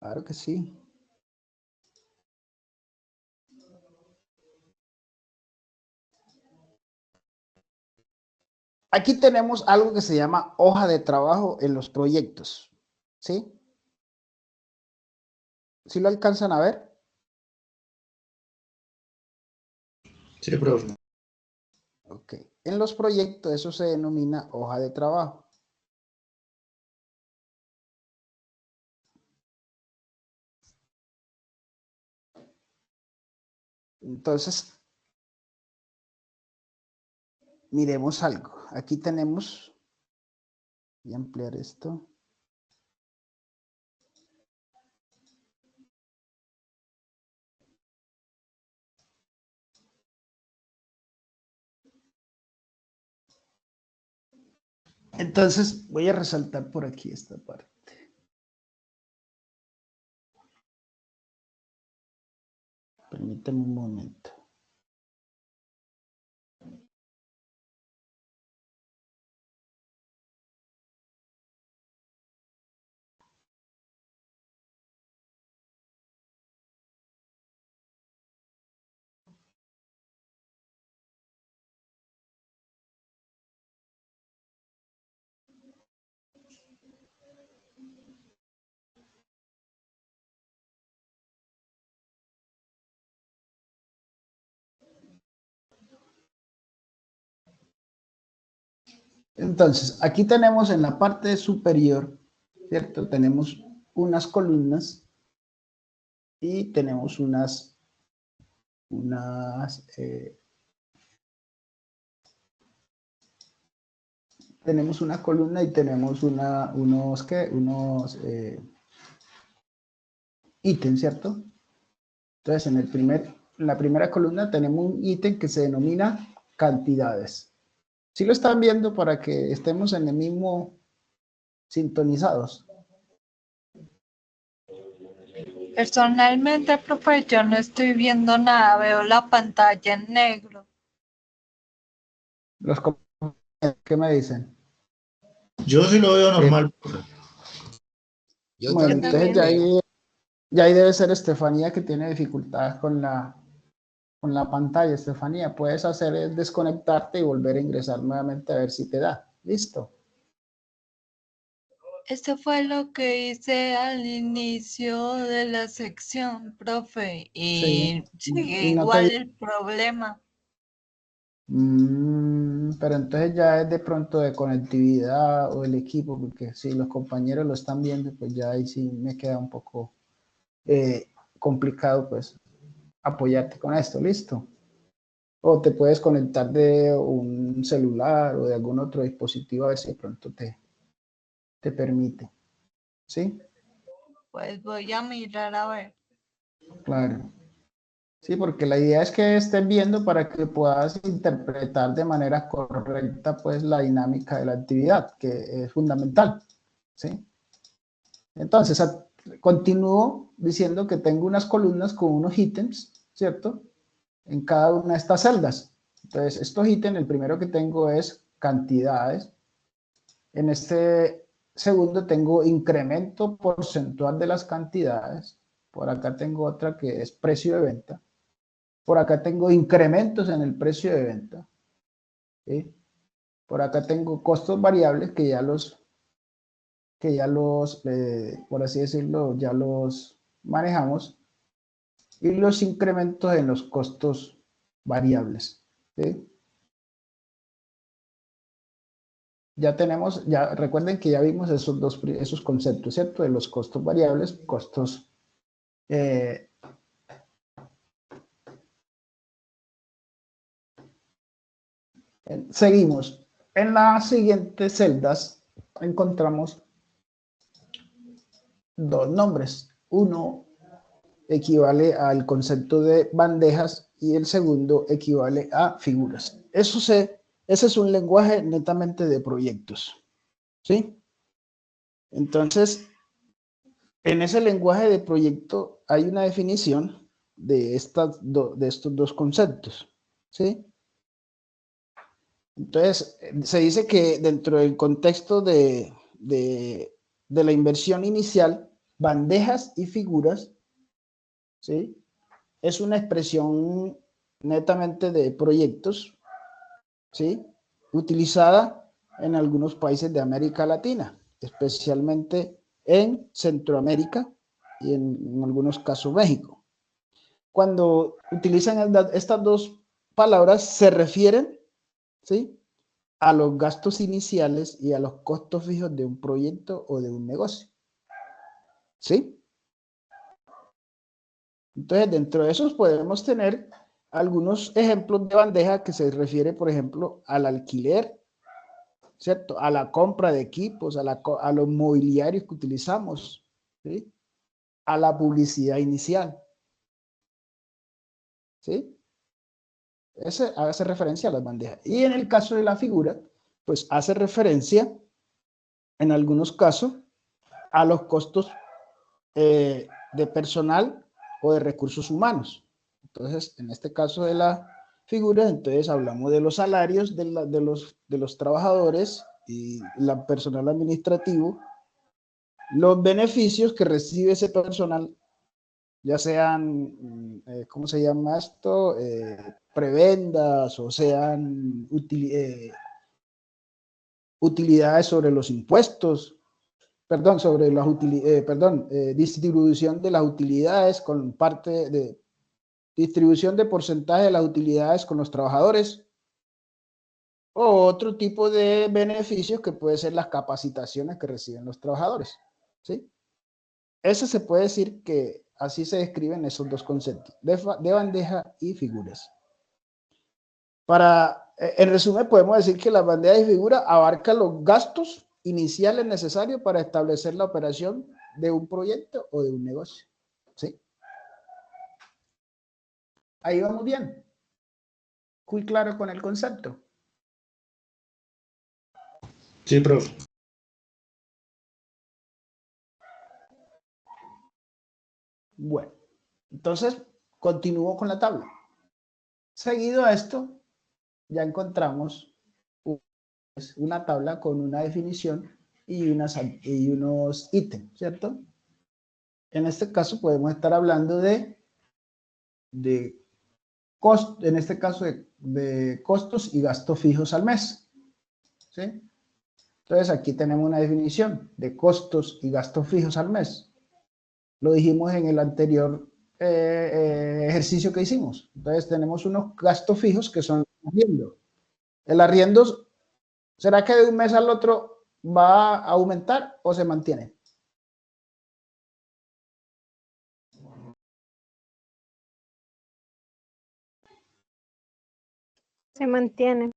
Claro que sí. Aquí tenemos algo que se llama hoja de trabajo en los proyectos, ¿sí? ¿Sí lo alcanzan a ver? Sí, profe. Ok. En los proyectos eso se denomina hoja de trabajo. Entonces, miremos algo. Aquí tenemos, voy a ampliar esto. Entonces, voy a resaltar por aquí esta parte. Permítame un momento. Entonces, aquí tenemos en la parte superior, ¿cierto? Tenemos unas columnas y tenemos tenemos una columna y tenemos unos ítems, ¿cierto? Entonces, en la primera columna tenemos un ítem que se denomina cantidades. ¿Sí lo están viendo para que estemos en el mismo sintonizados? Personalmente, profe, yo no estoy viendo nada, veo la pantalla en negro. Los compañeros, ¿qué me dicen? Yo sí lo veo normal. Yo Bueno, también. entonces ya ahí debe ser Estefanía que tiene dificultades con la pantalla. Estefanía, puedes hacer es desconectarte y volver a ingresar nuevamente a ver si te da. ¿Listo? Eso fue lo que hice al inicio de la sección, profe, Sí. y sigue Y no te... igual el problema. Pero entonces ya es de pronto de conectividad o el equipo, porque si los compañeros lo están viendo, pues ya ahí sí me queda un poco complicado, pues, apoyarte con esto, ¿listo? O te puedes conectar de un celular o de algún otro dispositivo a ver si de pronto te permite, ¿sí? Pues voy a mirar a ver. Claro. Sí, porque la idea es que estés viendo para que puedas interpretar de manera correcta, pues, la dinámica de la actividad, que es fundamental, ¿sí? Entonces, continúo diciendo que tengo unas columnas con unos ítems, ¿cierto? En cada una de estas celdas. Entonces, estos ítems, el primero que tengo es cantidades. En este segundo tengo incremento porcentual de las cantidades. Por acá tengo otra que es precio de venta. Por acá tengo incrementos en el precio de venta. ¿Sí? Por acá tengo costos variables que ya los, por así decirlo, ya los manejamos. Y los incrementos en los costos variables. ¿Sí? Ya tenemos, ya recuerden que ya vimos esos conceptos, ¿cierto? De los costos variables, costos seguimos. En las siguientes celdas encontramos dos nombres. Uno equivale al concepto de bandejas y el segundo equivale a figuras. Ese es un lenguaje netamente de proyectos, ¿sí? Entonces, en ese lenguaje de proyecto hay una definición de estos dos conceptos, ¿sí? Entonces, se dice que dentro del contexto de la inversión inicial, bandejas y figuras, ¿sí? Es una expresión netamente de proyectos, ¿sí? Utilizada en algunos países de América Latina, especialmente en Centroamérica y en algunos casos México. Cuando utilizan estas dos palabras, se refieren, ¿sí?, a los gastos iniciales y a los costos fijos de un proyecto o de un negocio. ¿Sí? Entonces, dentro de esos podemos tener algunos ejemplos de bandeja que se refiere, por ejemplo, al alquiler, ¿cierto? A la compra de equipos, a los mobiliarios que utilizamos, ¿sí? A la publicidad inicial, ¿sí? Ese hace referencia a las bandejas. Y en el caso de la figura, pues hace referencia, en algunos casos, a los costos de personal o de recursos humanos. Entonces, en este caso de la figura, entonces hablamos de los salarios de los trabajadores y la personal administrativo, los beneficios que recibe ese personal, ya sean, ¿cómo se llama esto? Prebendas o sean utilidades sobre los impuestos, perdón, sobre las distribución de las utilidades con parte de distribución de porcentaje de las utilidades con los trabajadores o otro tipo de beneficios que puede ser las capacitaciones que reciben los trabajadores, ¿sí? Eso se puede decir que así se describen esos dos conceptos, de bandeja y figuras. En resumen, podemos decir que la bandeja y figura abarca los gastos iniciales necesarios para establecer la operación de un proyecto o de un negocio, ¿sí? Ahí vamos bien. Muy claro con el concepto. Sí, profe. Bueno, entonces continúo con la tabla. Seguido a esto, ya encontramos una tabla con una definición y unos ítems, ¿cierto? En este caso podemos estar hablando en este caso de costos y gastos fijos al mes, ¿sí? Entonces aquí tenemos una definición de costos y gastos fijos al mes. Lo dijimos en el anterior ejercicio que hicimos. Entonces tenemos unos gastos fijos que son el arriendo. El arriendo, ¿será que de un mes al otro va a aumentar o se mantiene? Se mantiene.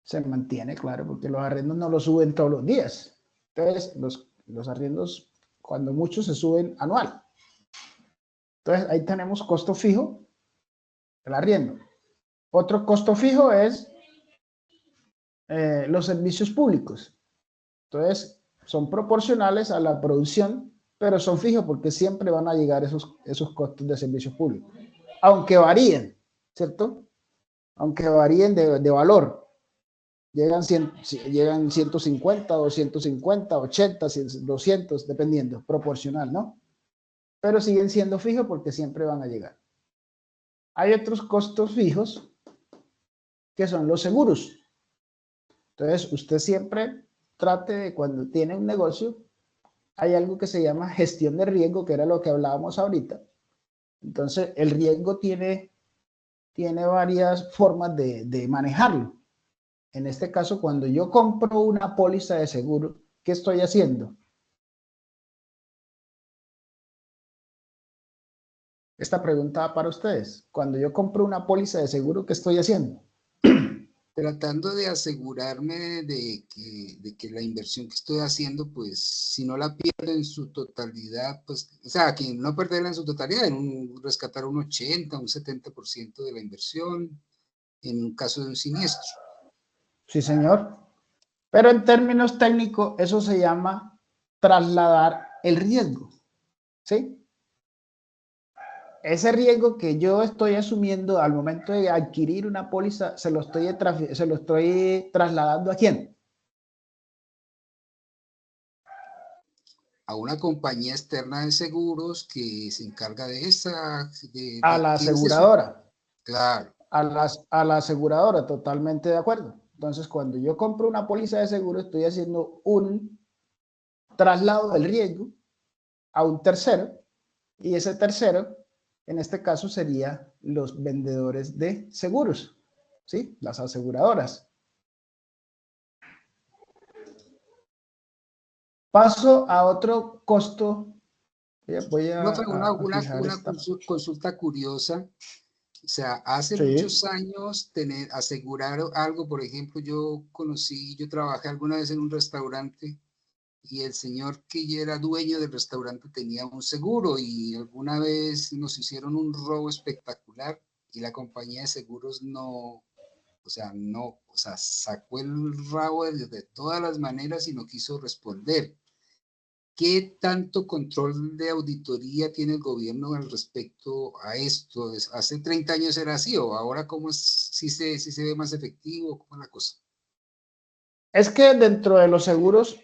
Se mantiene, claro, porque los arriendos no los suben todos los días. Entonces, los arriendos, cuando mucho, se suben anual. Entonces, ahí tenemos costo fijo, el arriendo. Otro costo fijo es los servicios públicos. Entonces, son proporcionales a la producción, pero son fijos porque siempre van a llegar esos costos de servicios públicos. Aunque varíen, ¿cierto? Aunque varíen de valor. Llegan 150, 250, 80, 200, dependiendo, proporcional, ¿no? Pero siguen siendo fijos porque siempre van a llegar. Hay otros costos fijos que son los seguros. Entonces, usted siempre trate de, cuando tiene un negocio, hay algo que se llama gestión de riesgo, que era lo que hablábamos ahorita. Entonces, el riesgo tiene varias formas de manejarlo. En este caso, cuando yo compro una póliza de seguro, ¿qué estoy haciendo? Esta pregunta va para ustedes. Cuando yo compro una póliza de seguro, ¿qué estoy haciendo? Tratando de asegurarme de que la inversión que estoy haciendo, pues, si no la pierdo en su totalidad, pues, o sea, que no perderla en su totalidad, rescatar un 80, un 70% de la inversión, en un caso de un siniestro. Sí, señor. Pero en términos técnicos, eso se llama trasladar el riesgo, ¿sí? Ese riesgo que yo estoy asumiendo al momento de adquirir una póliza, se lo estoy trasladando ¿a quién? A una compañía externa de seguros que se encarga de esa... A la aseguradora. Claro. A la aseguradora, totalmente de acuerdo. Entonces, cuando yo compro una póliza de seguro, estoy haciendo un traslado del riesgo a un tercero, y ese tercero, en este caso, sería los vendedores de seguros, ¿sí? Las aseguradoras. Paso a otro costo. Voy a una consulta curiosa. O sea, hace muchos años asegurar algo, por ejemplo, yo trabajé alguna vez en un restaurante y el señor que ya era dueño del restaurante tenía un seguro y alguna vez nos hicieron un robo espectacular y la compañía de seguros sacó el rabo de todas las maneras y no quiso responder. ¿Qué tanto control de auditoría tiene el gobierno al respecto a esto? ¿Hace 30 años era así o ahora cómo es, si se ve más efectivo? ¿Cómo es la cosa? Es que dentro de los seguros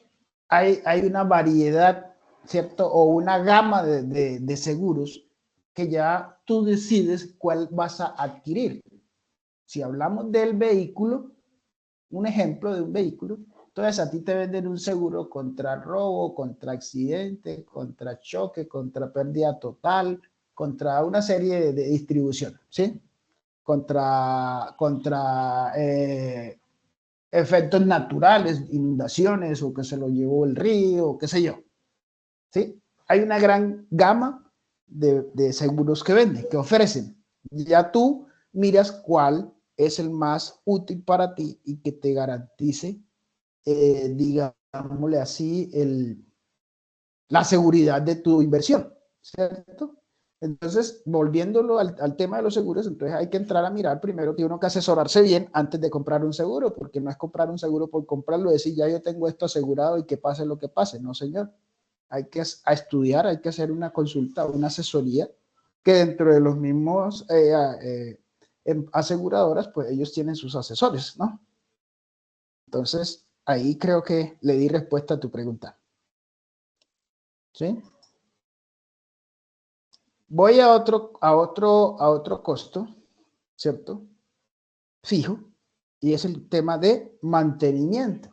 hay una variedad, ¿cierto? O una gama de seguros que ya tú decides cuál vas a adquirir. Si hablamos del vehículo, un ejemplo de un vehículo, entonces a ti te venden un seguro contra robo, contra accidente, contra choque, contra pérdida total, contra una serie de distribución, ¿sí? contra efectos naturales, inundaciones, o que se lo llevó el río, qué sé yo. ¿Sí? Hay una gran gama de seguros que venden, que ofrecen. Ya tú miras cuál es el más útil para ti y que te garantice, digámosle así, la seguridad de tu inversión, ¿cierto? Entonces, volviéndolo al tema de los seguros, entonces hay que entrar a mirar primero, tiene uno que asesorarse bien antes de comprar un seguro, porque no es comprar un seguro por comprarlo, decir ya yo tengo esto asegurado y que pase lo que pase, no señor. Hay que estudiar, hay que hacer una consulta, una asesoría, que dentro de los mismos aseguradoras, pues ellos tienen sus asesores, ¿no? Entonces, ahí creo que le di respuesta a tu pregunta. ¿Sí? Voy a otro costo, ¿cierto? Fijo, y es el tema de mantenimiento.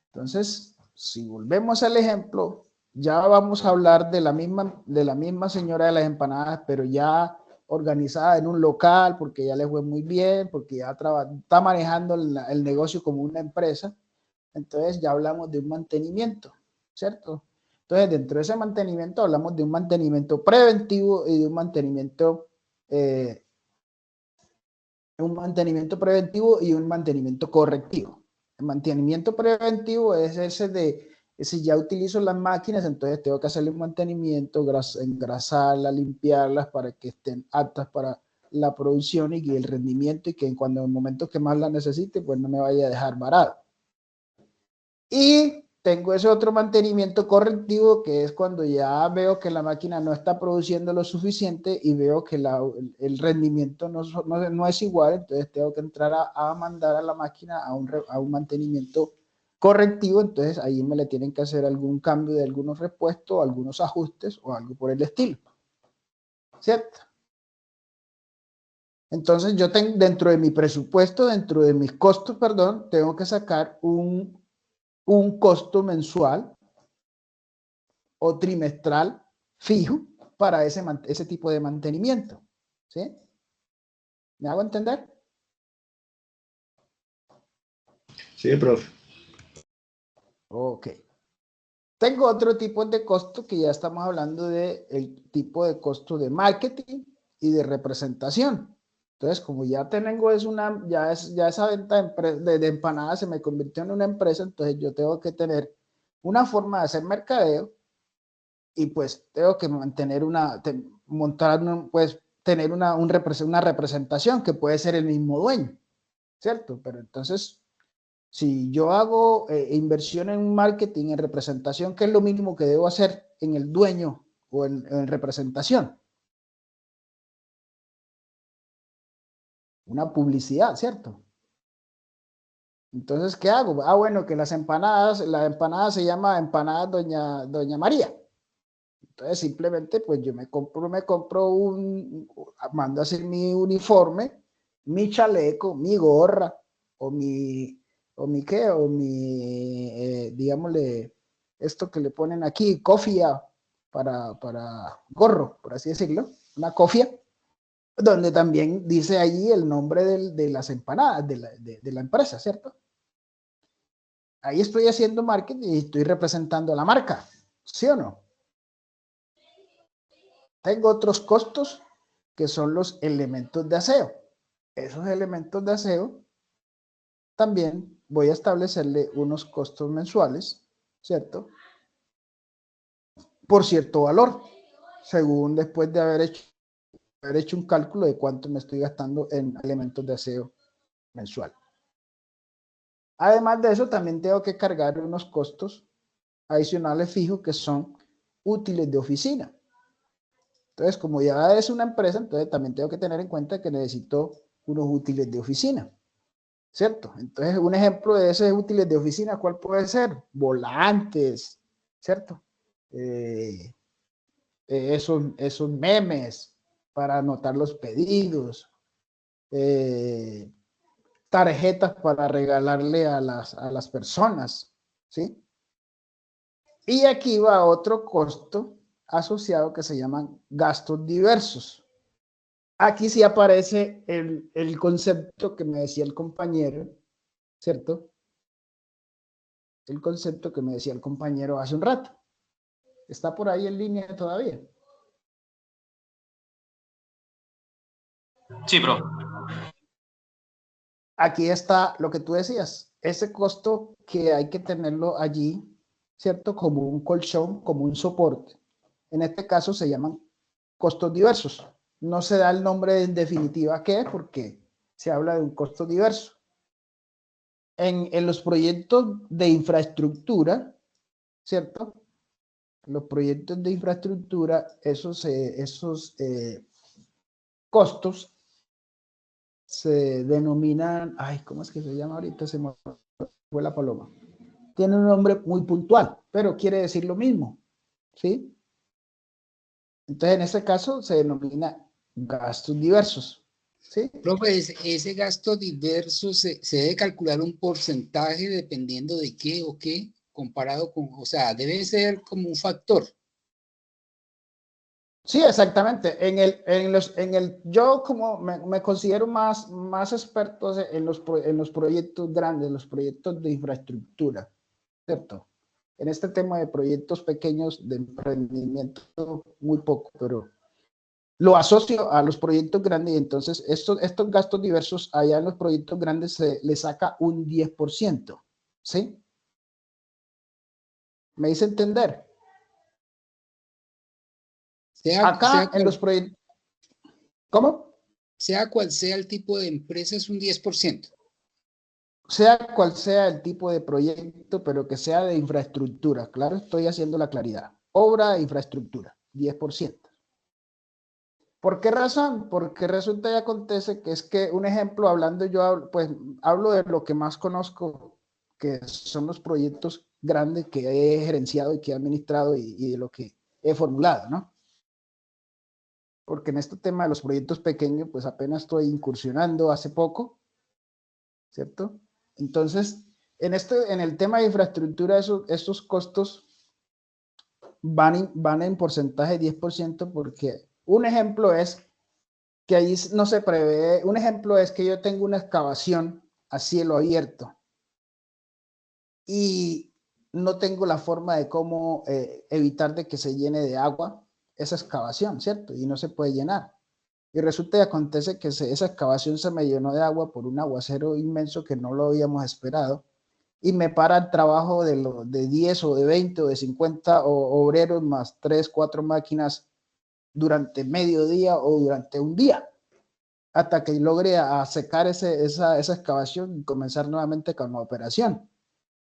Entonces, si volvemos al ejemplo, ya vamos a hablar de la misma señora de las empanadas, pero ya organizada en un local, porque ya le fue muy bien, porque ya está manejando el negocio como una empresa. Entonces ya hablamos de un mantenimiento, ¿cierto? Entonces dentro de ese mantenimiento hablamos de un mantenimiento preventivo y de un mantenimiento preventivo y un mantenimiento correctivo. El mantenimiento preventivo es ese ya utilizo las máquinas, entonces tengo que hacerle un mantenimiento, engrasarlas, limpiarlas para que estén aptas para la producción y el rendimiento, y que cuando en el momento que más la necesite, pues no me vaya a dejar varado. Y tengo ese otro mantenimiento correctivo, que es cuando ya veo que la máquina no está produciendo lo suficiente y veo que el rendimiento no es igual, entonces tengo que entrar a mandar a la máquina a un mantenimiento correctivo. Entonces ahí me le tienen que hacer algún cambio de algunos repuestos, algunos ajustes o algo por el estilo, ¿cierto? Entonces yo dentro de mi presupuesto, dentro de mis costos, perdón, tengo que sacar un costo mensual o trimestral fijo para ese tipo de mantenimiento. ¿Sí? ¿Me hago entender? Sí, profe. Ok. Tengo otro tipo de costo, que ya estamos hablando del tipo de costo de marketing y de representación. Entonces, como ya tengo ya esa venta de empanadas se me convirtió en una empresa, entonces yo tengo que tener una forma de hacer mercadeo, y pues tengo que tener una representación que puede ser el mismo dueño, ¿cierto? Pero entonces, si yo hago inversión en marketing, en representación, ¿qué es lo mínimo que debo hacer en el dueño o en representación? Una publicidad, ¿cierto? Entonces, ¿qué hago? Ah, bueno, que la empanada se llama Empanadas Doña María. Entonces, simplemente, pues yo mando a hacer mi uniforme, mi chaleco, mi gorra, digámosle, esto que le ponen aquí, cofia para gorro, por así decirlo, una cofia, donde también dice allí el nombre de las empanadas de la empresa, ¿cierto? Ahí estoy haciendo marketing y estoy representando a la marca, ¿sí o no? Tengo otros costos, que son los elementos de aseo. Esos elementos de aseo también voy a establecerle unos costos mensuales, ¿cierto? Por cierto valor, según después de haber hecho un cálculo de cuánto me estoy gastando en elementos de aseo mensual. Además de eso, también tengo que cargar unos costos adicionales fijos, que son útiles de oficina. Entonces, como ya es una empresa, entonces también tengo que tener en cuenta que necesito unos útiles de oficina, ¿cierto? Entonces, un ejemplo de esos útiles de oficina, ¿cuál puede ser? Volantes, ¿cierto? Esos memes para anotar los pedidos, tarjetas para regalarle a las personas, ¿sí? Y aquí va otro costo asociado que se llaman gastos diversos. Aquí sí aparece el concepto que me decía el compañero, ¿cierto? El concepto que me decía el compañero hace un rato. Está por ahí en línea todavía. Sí, bro. Aquí está lo que tú decías, ese costo que hay que tenerlo allí, ¿cierto? Como un colchón, como un soporte. En este caso se llaman costos diversos. No se da el nombre en definitiva qué es porque se habla de un costo diverso. En los proyectos de infraestructura, ¿cierto? Los proyectos de infraestructura, esos costos se denominan, ay, ¿cómo es que se llama ahorita? Se me fue la paloma. Tiene un nombre muy puntual, pero quiere decir lo mismo, ¿sí? Entonces, en este caso se denomina gastos diversos, ¿sí? Profe, ese gasto diverso se debe calcular un porcentaje dependiendo de qué o qué, comparado con, o sea, debe ser como un factor. Sí, exactamente. Yo como me considero más experto en los proyectos grandes, los proyectos de infraestructura, ¿cierto? En este tema de proyectos pequeños de emprendimiento, muy poco, pero lo asocio a los proyectos grandes y entonces estos gastos diversos allá en los proyectos grandes se le saca un 10%, ¿sí? ¿Me hice entender? Acá en los proyectos, ¿cómo? Sea cual sea el tipo de empresa, es un 10%. Sea cual sea el tipo de proyecto, pero que sea de infraestructura. Claro, estoy haciendo la claridad. Obra de infraestructura, 10%. ¿Por qué razón? Porque resulta y acontece que es que un ejemplo, hablando yo, pues hablo de lo que más conozco, que son los proyectos grandes que he gerenciado y que he administrado y de lo que he formulado, ¿no? Porque en este tema de los proyectos pequeños, pues apenas estoy incursionando hace poco, ¿cierto? Entonces, en el tema de infraestructura, esos costos van en porcentaje 10% porque un ejemplo es que ahí no se prevé, un ejemplo es que yo tengo una excavación a cielo abierto y no tengo la forma de cómo evitar de que se llene de agua esa excavación, ¿cierto? Y no se puede llenar. Y resulta y acontece que esa excavación se me llenó de agua por un aguacero inmenso que no lo habíamos esperado y me para el trabajo de 10 o de 20 o de 50 obreros más 3, 4 máquinas durante medio día o durante un día hasta que logre a secar esa excavación y comenzar nuevamente con la operación.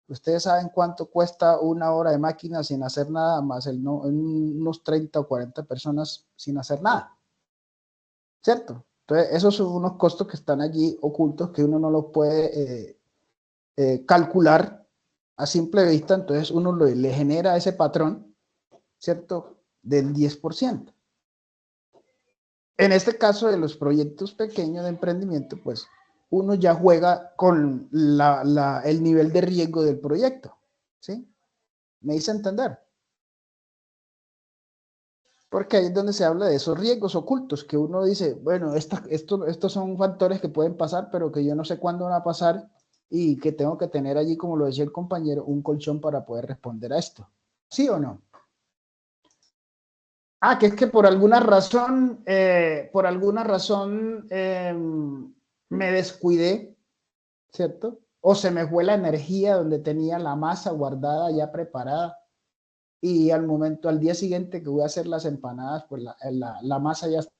Ustedes saben cuánto cuesta una hora de máquina sin hacer nada, más unos 30 o 40 personas sin hacer nada, ¿cierto? Entonces, esos son unos costos que están allí ocultos que uno no los puede calcular a simple vista, entonces uno le genera ese patrón, ¿cierto? Del 10%. En este caso de los proyectos pequeños de emprendimiento, pues uno ya juega con el nivel de riesgo del proyecto, ¿sí? ¿Me hice entender? Porque ahí es donde se habla de esos riesgos ocultos, que uno dice, bueno, estos son factores que pueden pasar, pero que yo no sé cuándo van a pasar y que tengo que tener allí, como lo decía el compañero, un colchón para poder responder a esto. ¿Sí o no? Que es que por alguna razón me descuidé, ¿cierto? O se me fue la energía donde tenía la masa guardada ya preparada y al día siguiente que voy a hacer las empanadas, pues la masa ya está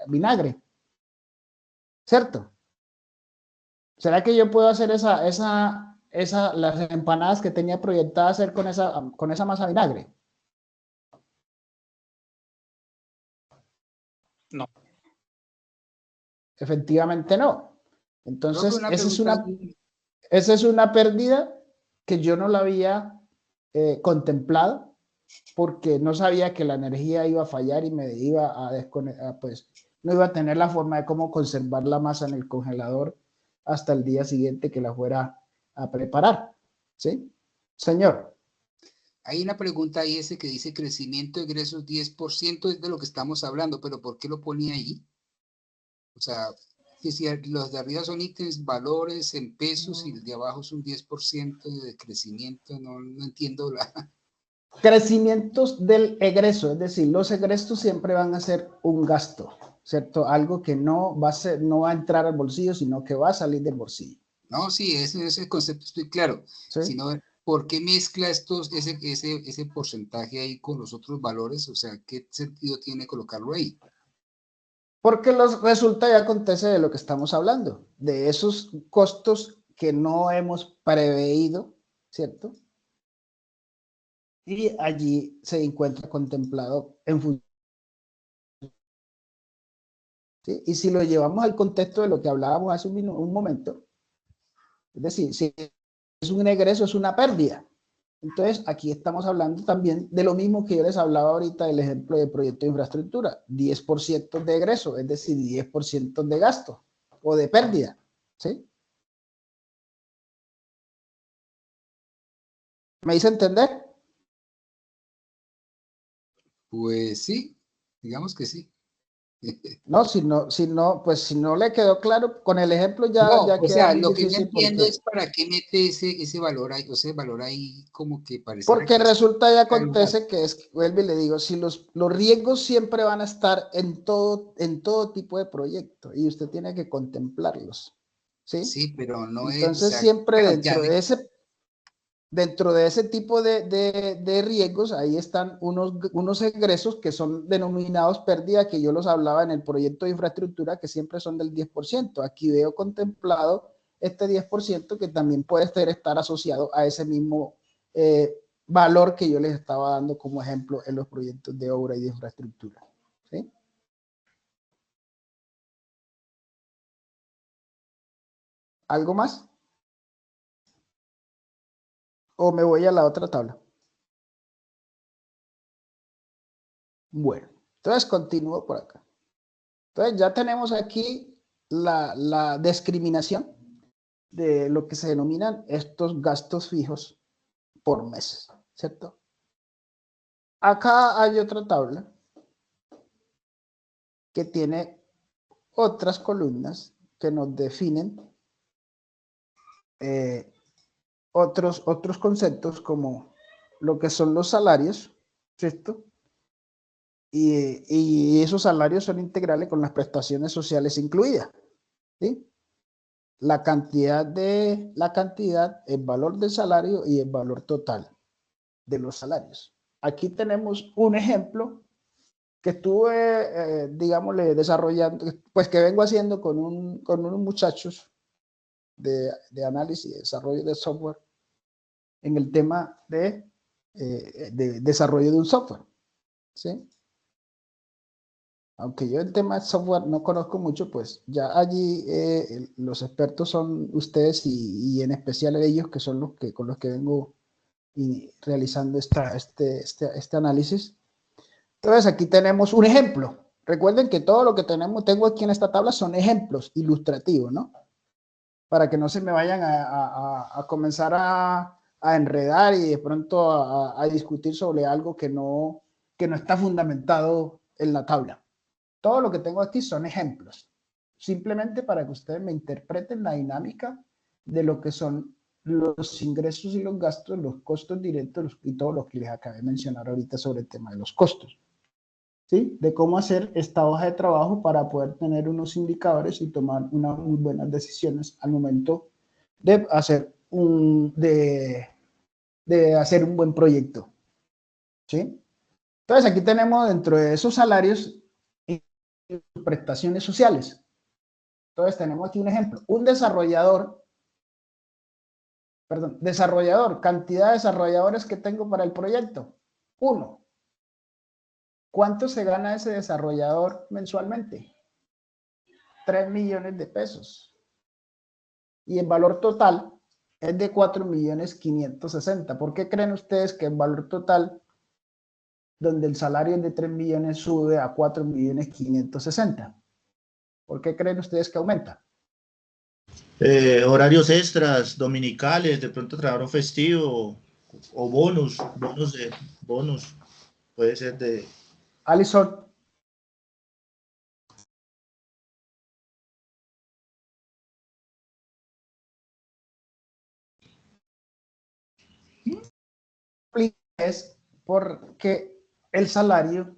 vinagre, ¿cierto? ¿Será que yo puedo hacer las empanadas que tenía proyectadas hacer con esa masa vinagre? No. Efectivamente no. Entonces, Pregunta, esa es una pérdida que yo no la había contemplado porque no sabía que la energía iba a fallar y me iba a desconectar, pues no iba a tener la forma de cómo conservar la masa en el congelador hasta el día siguiente que la fuera a preparar. ¿Sí? Señor. hay una pregunta ahí ese que dice crecimiento de egresos 10%, es de lo que estamos hablando, pero ¿por qué lo ponía ahí? O sea, que si los de arriba son ítems, valores en pesos y el de abajo es un 10% de crecimiento, no entiendo la... Crecimientos del egreso, es decir, los egresos siempre van a ser un gasto, ¿cierto? Algo que no va a entrar al bolsillo, sino que va a salir del bolsillo. No, sí, ese concepto estoy claro. ¿Sí? Sino, ¿por qué mezcla ese porcentaje ahí con los otros valores? O sea, ¿qué sentido tiene colocarlo ahí? Porque resulta y acontece de lo que estamos hablando, de esos costos que no hemos preveído, ¿cierto? Y allí se encuentra contemplado en función. ¿Sí? Y si lo llevamos al contexto de lo que hablábamos hace un momento, es decir, si es un egreso, es una pérdida. Entonces, aquí estamos hablando también de lo mismo que yo les hablaba ahorita del ejemplo de proyecto de infraestructura, 10% de egreso, es decir, 10% de gasto o de pérdida, ¿sí? ¿Me hice entender? Pues sí, digamos que sí. No, si no, pues si no le quedó claro, con el ejemplo ya, No, ya o queda sea, muy lo que no difícil entiendo porque, es para qué mete ese valor ahí, o sea, valor ahí como que pareciera porque que es resulta y al lugar. acontece que es, vuelvo y le digo, si los riesgos siempre van a estar en todo tipo de proyecto y usted tiene que contemplarlos, ¿sí? Sí, pero no es, o Entonces sea, siempre bueno, ya dentro de ese tipo de riesgos, ahí están unos egresos que son denominados pérdida, que yo los hablaba en el proyecto de infraestructura, que siempre son del 10%. Aquí veo contemplado este 10% que también puede estar asociado a ese mismo valor que yo les estaba dando como ejemplo en los proyectos de obra y de infraestructura. ¿Sí? ¿Algo más? ¿O me voy a la otra tabla? Bueno, entonces continúo por acá. Entonces ya tenemos aquí la discriminación de lo que se denominan estos gastos fijos por mes, ¿cierto? Acá hay otra tabla que tiene otras columnas que nos definen otros conceptos como lo que son los salarios, ¿cierto? Y esos salarios son integrales con las prestaciones sociales incluidas, ¿sí? La cantidad, el valor del salario y el valor total de los salarios. Aquí tenemos un ejemplo que estuve, digámosle, desarrollando, pues que vengo haciendo con unos muchachos de análisis y desarrollo de software en el tema de desarrollo de un software, ¿sí? Aunque yo el tema de software no conozco mucho, pues ya allí los expertos son ustedes y en especial ellos que son con los que vengo realizando este análisis. Entonces aquí tenemos un ejemplo. Recuerden que todo lo que tengo aquí en esta tabla son ejemplos ilustrativos, ¿no? Para que no se me vayan a comenzar a enredar y de pronto a discutir sobre algo que no está fundamentado en la tabla. Todo lo que tengo aquí son ejemplos, simplemente para que ustedes me interpreten la dinámica de lo que son los ingresos y los gastos, los costos directos y todo lo que les acabé de mencionar ahorita sobre el tema de los costos. ¿Sí? De cómo hacer esta hoja de trabajo para poder tener unos indicadores y tomar unas muy buenas decisiones al momento de hacer de hacer un buen proyecto. ¿Sí? Entonces aquí tenemos dentro de esos salarios prestaciones sociales. Entonces tenemos aquí un ejemplo. Un desarrollador, cantidad de desarrolladores que tengo para el proyecto. 1. ¿Cuánto se gana ese desarrollador mensualmente? 3 millones de pesos. Y el valor total es de 4.560.000. ¿Por qué creen ustedes que el valor total, donde el salario es de 3 millones, sube a 4.560.000? ¿Por qué creen ustedes que aumenta? Horarios extras, dominicales, de pronto trabajo festivo. o bonus, bonus, puede ser de... Alison. Es porque el salario,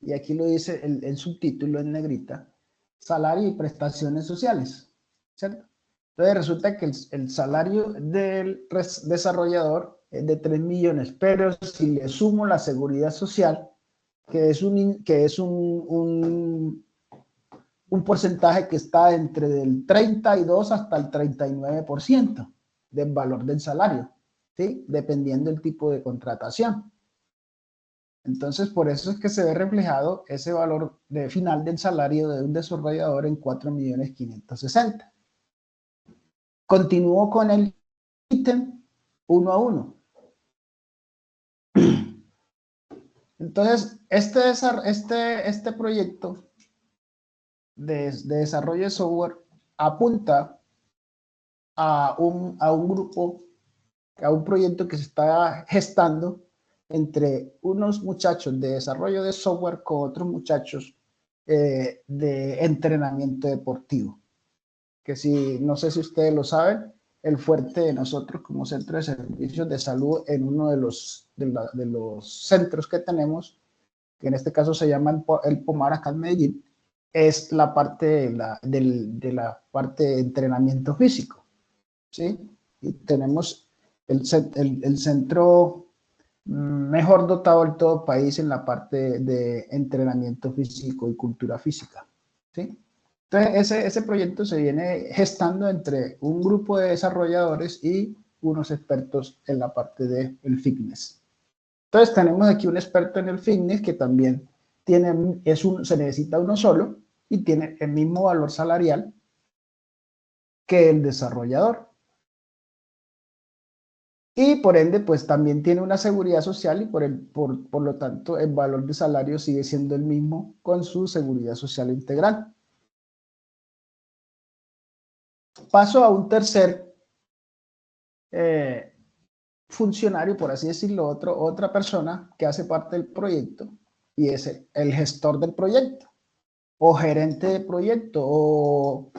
y aquí lo dice el subtítulo en negrita, salario y prestaciones sociales, ¿cierto? Entonces resulta que el salario del desarrollador es de 3 millones, pero si le sumo la seguridad social, que es un porcentaje que está entre del 32 hasta el 39% del valor del salario, ¿sí? Dependiendo del tipo de contratación. Entonces, por eso es que se ve reflejado ese valor de final del salario de un desarrollador en 4.560.000. Continúo con el ítem 1 a 1. Entonces, este proyecto de desarrollo de software apunta a un grupo, a un proyecto que se está gestando entre unos muchachos de desarrollo de software con otros muchachos de entrenamiento deportivo. Que si, no sé si ustedes lo saben, el fuerte de nosotros como centro de servicios de salud en uno de los centros que tenemos, que en este caso se llama el Pomar acá en Medellín, es la parte de la parte de entrenamiento físico, ¿sí? Y tenemos el centro mejor dotado del todo país en la parte de entrenamiento físico y cultura física, ¿sí? Entonces, ese proyecto se viene gestando entre un grupo de desarrolladores y unos expertos en la parte del fitness. Entonces, tenemos aquí un experto en el fitness que también se necesita uno solo y tiene el mismo valor salarial que el desarrollador. Y por ende, pues también tiene una seguridad social y por lo tanto el valor de salario sigue siendo el mismo con su seguridad social integral. Paso a un tercer funcionario, por así decirlo, otra persona que hace parte del proyecto y es el gestor del proyecto o gerente de proyecto o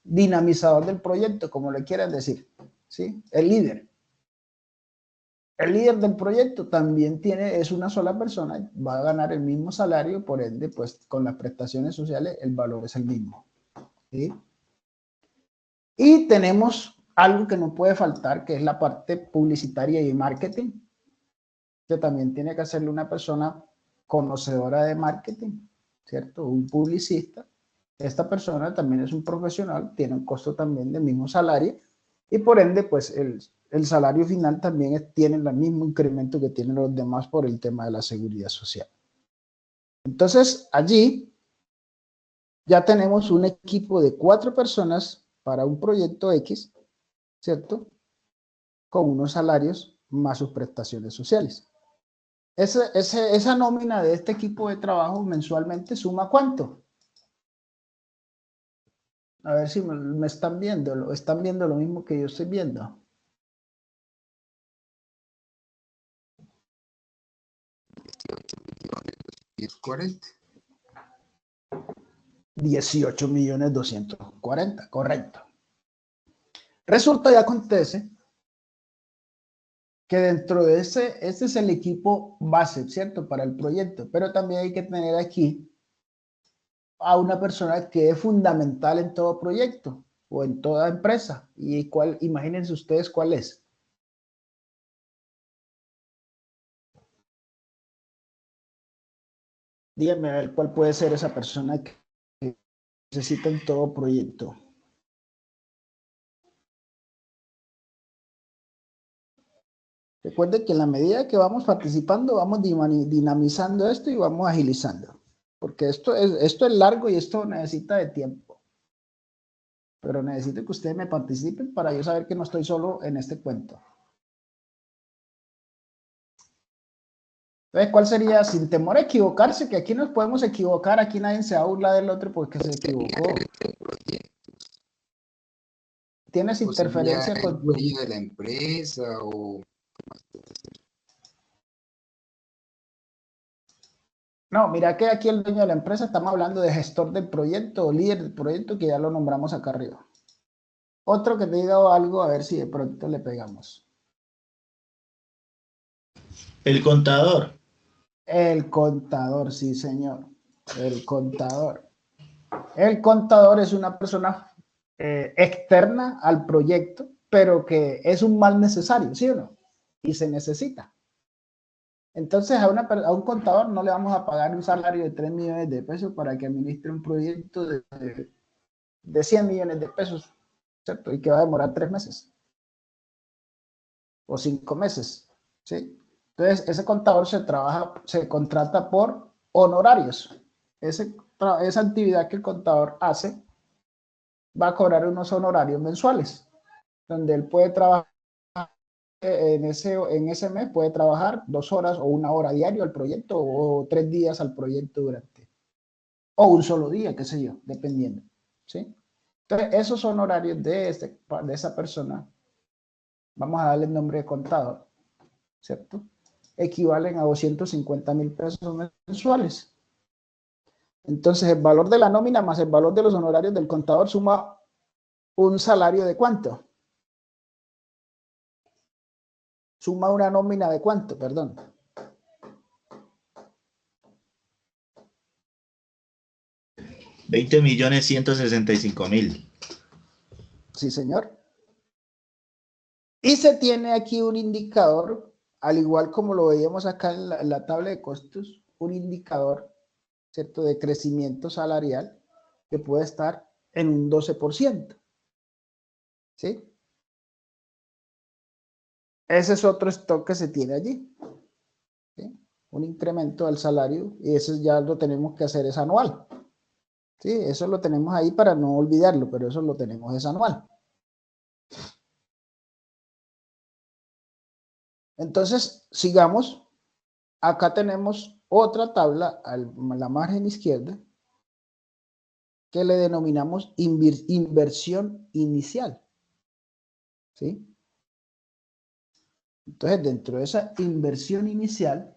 dinamizador del proyecto, como le quieran decir, ¿sí? El líder. El líder del proyecto también es una sola persona, va a ganar el mismo salario, por ende, pues con las prestaciones sociales el valor es el mismo, ¿sí? Y tenemos algo que no puede faltar, que es la parte publicitaria y marketing, que también tiene que hacerle una persona conocedora de marketing, ¿cierto? Un publicista. Esta persona también es un profesional, tiene un costo también del mismo salario y por ende, pues el salario final también tiene el mismo incremento que tienen los demás por el tema de la seguridad social. Entonces, allí ya tenemos un equipo de 4 personas para un proyecto X, ¿cierto? Con unos salarios más sus prestaciones sociales. Esa nómina de este equipo de trabajo mensualmente suma ¿cuánto? A ver si me están viendo lo mismo que yo estoy viendo. 18.240.000, correcto. Resulta y acontece que dentro de este es el equipo base, ¿cierto? Para el proyecto, pero también hay que tener aquí a una persona que es fundamental en todo proyecto o en toda empresa. ¿Y imagínense ustedes cuál es? Díganme a ver cuál puede ser esa persona que necesita en todo proyecto. Recuerden que en la medida que vamos participando, vamos dinamizando esto y vamos agilizando. Porque esto es largo y esto necesita de tiempo. Pero necesito que ustedes me participen para yo saber que no estoy solo en este cuento. Entonces, ¿cuál sería? Sin temor a equivocarse, que aquí nos podemos equivocar, aquí nadie se burla del otro porque se equivocó. ¿Tienes interferencia con el dueño de la empresa o No, mira que aquí el dueño de la empresa, estamos hablando de gestor del proyecto o líder del proyecto, que ya lo nombramos acá arriba. Otro que te diga algo, a ver si de pronto le pegamos. El contador. El contador, sí, señor. El contador. El contador es una persona externa al proyecto, pero que es un mal necesario, ¿sí o no? Y se necesita. Entonces, a un contador no le vamos a pagar un salario de 3 millones de pesos para que administre un proyecto de 100 millones de pesos, ¿cierto? Y que va a demorar 3 meses o 5 meses, ¿sí? Entonces, ese contador se contrata por honorarios. Esa actividad que el contador hace va a cobrar unos honorarios mensuales, donde él puede trabajar en ese mes, puede trabajar 2 horas o 1 hora diario al proyecto o 3 días al proyecto o un solo día, qué sé yo, dependiendo, ¿sí? Entonces, esos honorarios de esa persona, vamos a darle el nombre de contador, ¿cierto? Equivalen a 250.000 pesos mensuales. Entonces, el valor de la nómina más el valor de los honorarios del contador suma un salario de ¿cuánto? Suma una nómina de ¿cuánto? Perdón. $20.165.000. Sí, señor. Y se tiene aquí un indicador, al igual como lo veíamos acá en la tabla de costos, un indicador, ¿cierto?, de crecimiento salarial que puede estar en un 12%. ¿Sí? Ese es otro stock que se tiene allí. ¿Sí? Un incremento del salario y eso ya lo tenemos que hacer, es anual. ¿Sí? Eso lo tenemos ahí para no olvidarlo, pero eso lo tenemos, es anual. Entonces, sigamos. Acá tenemos otra tabla a la margen izquierda que le denominamos inversión inicial. ¿Sí? Entonces, dentro de esa inversión inicial,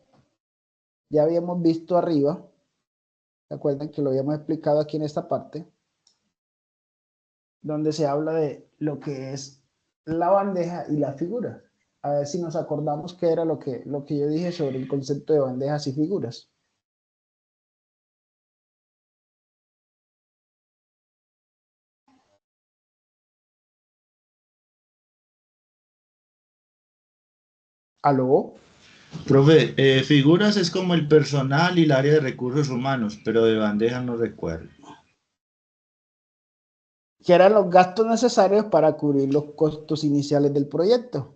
ya habíamos visto arriba, ¿se acuerdan que lo habíamos explicado aquí en esta parte? Donde se habla de lo que es la bandeja y la figura. A ver si nos acordamos qué era lo que yo dije sobre el concepto de bandejas y figuras. ¿Aló? Profe, figuras es como el personal y el área de recursos humanos, pero de bandeja no recuerdo. Que eran los gastos necesarios para cubrir los costos iniciales del proyecto.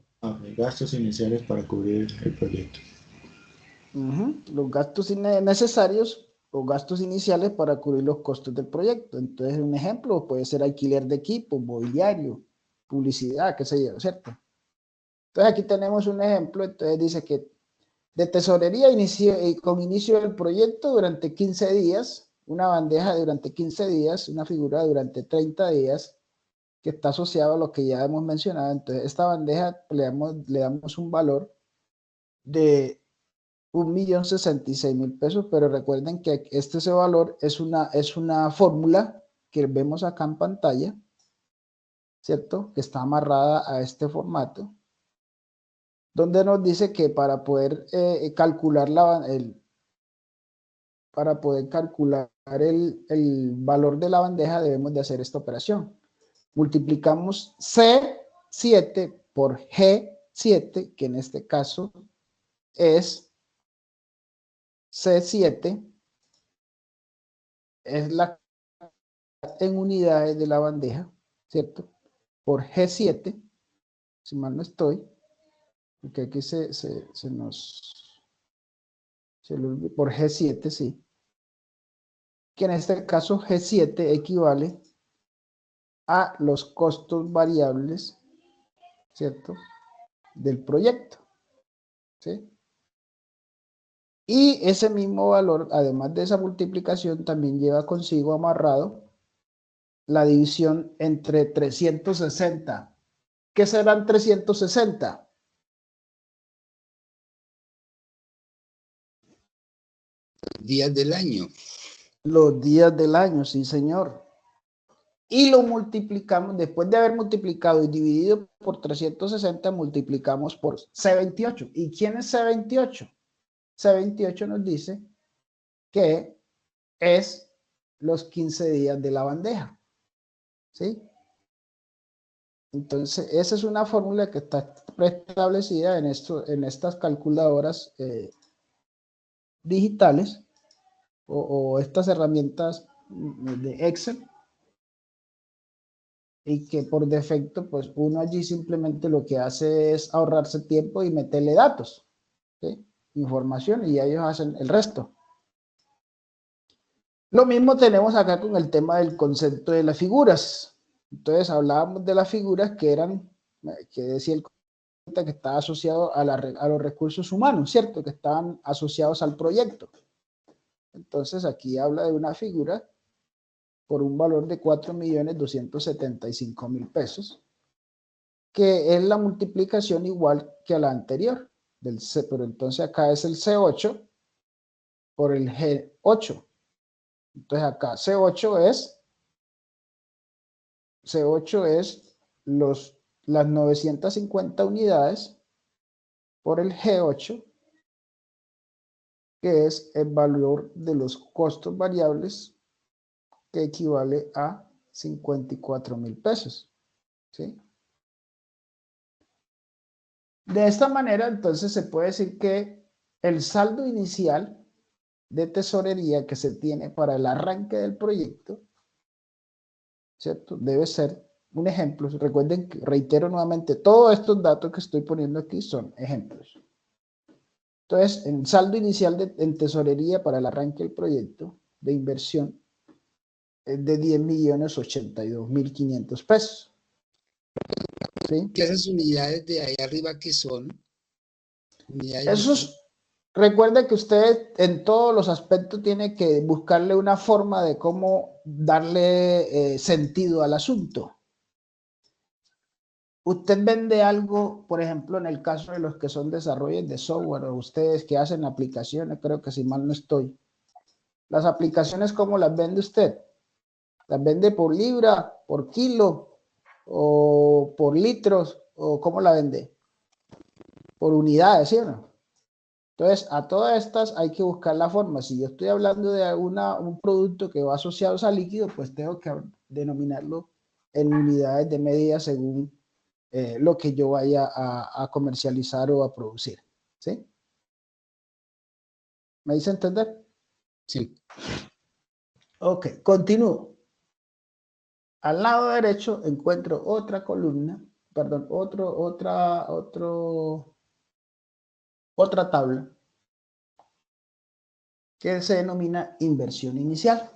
Gastos iniciales para cubrir el proyecto. Los gastos necesarios o gastos iniciales para cubrir los costos del proyecto. Entonces, un ejemplo puede ser alquiler de equipo, mobiliario, publicidad, qué sé yo, ¿cierto? Entonces, aquí tenemos un ejemplo. Entonces, dice que de tesorería con inicio del proyecto durante 15 días, una bandeja durante 15 días, una figura durante 30 días, que está asociado a lo que ya hemos mencionado. Entonces, esta bandeja le damos un valor de 1.066.000 pesos, pero recuerden que ese valor es una fórmula que vemos acá en pantalla, ¿cierto? Que está amarrada a este formato, donde nos dice que para poder calcular el valor de la bandeja debemos de hacer esta operación. Multiplicamos C7 por G7, que en este caso es C7, es la en unidades de la bandeja, ¿cierto? Por G7, si mal no estoy, porque aquí por G7, sí. Que en este caso G7 equivale a los costos variables, ¿cierto? Del proyecto, ¿sí? Y ese mismo valor, además de esa multiplicación, también lleva consigo amarrado la división entre 360. ¿Qué serán 360? Días del año. Los días del año, sí, señor. Y lo multiplicamos, después de haber multiplicado y dividido por 360, multiplicamos por C28. ¿Y quién es C28? C28 nos dice que es los 15 días de la bandeja. ¿Sí? Entonces, esa es una fórmula que está preestablecida en estas calculadoras digitales o estas herramientas de Excel, y que por defecto, pues uno allí simplemente lo que hace es ahorrarse tiempo y meterle datos, ¿sí? Información, y ellos hacen el resto. Lo mismo tenemos acá con el tema del concepto de las figuras. Entonces hablábamos de las figuras que eran, que decía el que estaba asociado a los recursos humanos, ¿cierto? Que estaban asociados al proyecto. Entonces aquí habla de una figura por un valor de 4.275.000 pesos, que es la multiplicación igual que a la anterior, pero entonces acá es el C8 por el G8. Entonces acá C8 es las 950 unidades por el G8, que es el valor de los costos variables, que equivale a 54.000 pesos. ¿Sí? De esta manera, entonces, se puede decir que el saldo inicial de tesorería que se tiene para el arranque del proyecto, ¿cierto? Debe ser un ejemplo. Recuerden que, reitero nuevamente, todos estos datos que estoy poniendo aquí son ejemplos. Entonces, el saldo inicial en tesorería para el arranque del proyecto de inversión es de 10.082.500 pesos. ¿Sí? ¿Qué esas unidades de ahí arriba que son? Recuerda que usted en todos los aspectos tiene que buscarle una forma de cómo darle sentido al asunto. Usted vende algo, por ejemplo, en el caso de los que son desarrollos de software, o ustedes que hacen aplicaciones, creo que si mal no estoy. Las aplicaciones, ¿cómo las vende usted? ¿Las vende por libra, por kilo, o por litros, o cómo la vende? Por unidades, ¿sí o no? Entonces, a todas estas hay que buscar la forma. Si yo estoy hablando de un producto que va asociado a líquido, pues tengo que denominarlo en unidades de medida según lo que yo vaya a comercializar o a producir. ¿Sí? ¿Me hice entender? Sí. Ok, continúo. Al lado derecho encuentro otra columna, perdón, otra tabla que se denomina inversión inicial,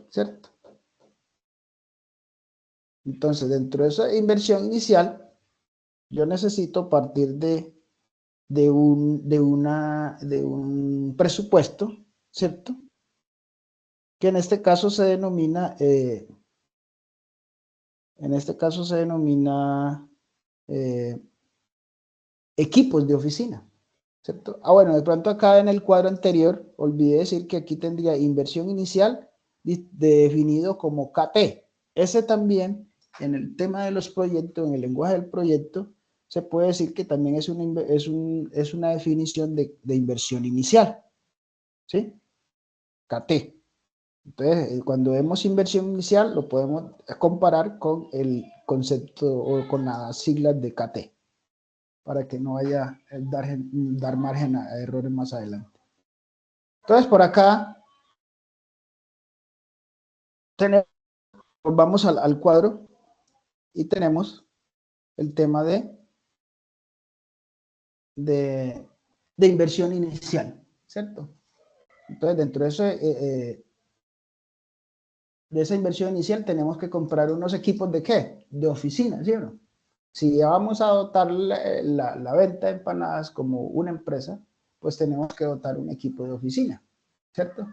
¿cierto? Entonces, dentro de esa inversión inicial, yo necesito partir de un presupuesto, ¿cierto? Que en este caso se denomina, equipos de oficina, ¿cierto? Ah, bueno, de pronto acá en el cuadro anterior, olvidé decir que aquí tendría inversión inicial definido como KT. Ese también, en el tema de los proyectos, en el lenguaje del proyecto, se puede decir que también es una definición de inversión inicial, ¿sí? KT. Entonces, cuando vemos inversión inicial, lo podemos comparar con el concepto o con las siglas de KT, para que no vaya a dar margen a errores más adelante. Entonces, por acá, vamos al cuadro y tenemos el tema de inversión inicial, ¿cierto? Entonces, dentro de esa inversión inicial tenemos que comprar unos equipos ¿de qué? De oficina, ¿sí o no? Si ya vamos a dotar la venta de empanadas como una empresa, pues tenemos que dotar un equipo de oficina, ¿cierto?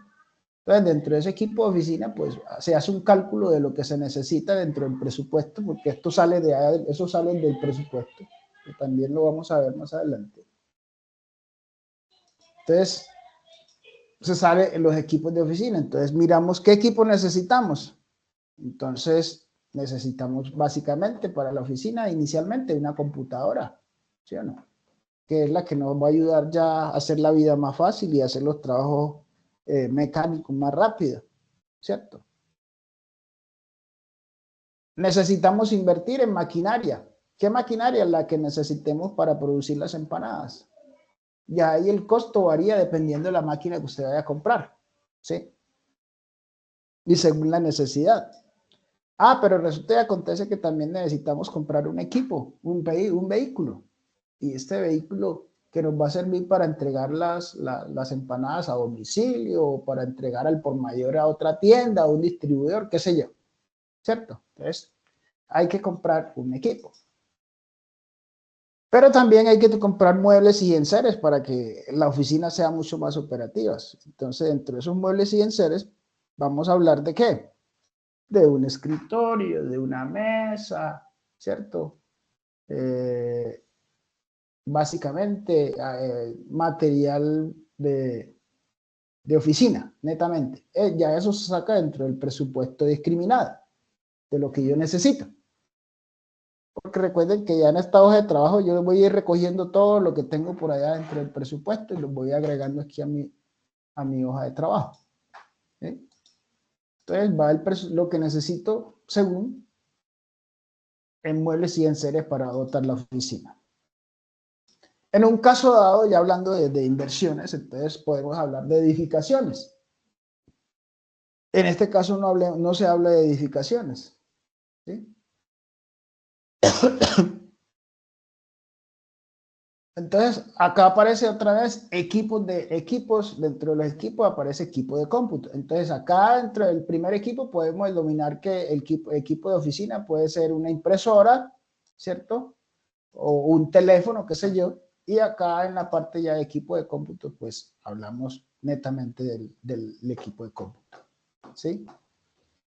Entonces, dentro de ese equipo de oficina, pues se hace un cálculo de lo que se necesita dentro del presupuesto, porque eso sale del presupuesto, que también lo vamos a ver más adelante. Entonces, se sale en los equipos de oficina. Entonces miramos qué equipo necesitamos. Entonces necesitamos básicamente para la oficina inicialmente una computadora, ¿sí o no? Que es la que nos va a ayudar ya a hacer la vida más fácil y hacer los trabajos mecánicos más rápido, ¿cierto? Necesitamos invertir en maquinaria. ¿Qué maquinaria es la que necesitemos para producir las empanadas? Y ahí el costo varía dependiendo de la máquina que usted vaya a comprar, ¿sí? Y según la necesidad. Ah, pero resulta y acontece que también necesitamos comprar un equipo, un vehículo. Y este vehículo que nos va a servir para entregar las empanadas a domicilio o para entregar al por mayor a otra tienda, a un distribuidor, qué sé yo, ¿cierto? Entonces, hay que comprar un equipo. Pero también hay que comprar muebles y enseres para que la oficina sea mucho más operativa. Entonces, dentro de esos muebles y enseres, vamos a hablar de ¿qué? De un escritorio, de una mesa, ¿cierto? Básicamente, material de oficina, netamente. Ya eso se saca dentro del presupuesto discriminado, de lo que yo necesito. Porque recuerden que ya en esta hoja de trabajo yo voy a ir recogiendo todo lo que tengo por allá dentro del presupuesto y lo voy agregando aquí a mi hoja de trabajo. ¿Sí? Entonces va lo que necesito según en muebles y enseres para dotar la oficina. En un caso dado, ya hablando de inversiones, entonces podemos hablar de edificaciones. En este caso no se habla de edificaciones, ¿sí? Entonces, acá aparece otra vez equipos, dentro de los equipos aparece equipo de cómputo. Entonces, acá dentro del primer equipo podemos denominar que el equipo de oficina puede ser una impresora, ¿cierto? O un teléfono, qué sé yo. Y acá en la parte ya de equipo de cómputo, pues hablamos netamente del equipo de cómputo, ¿sí?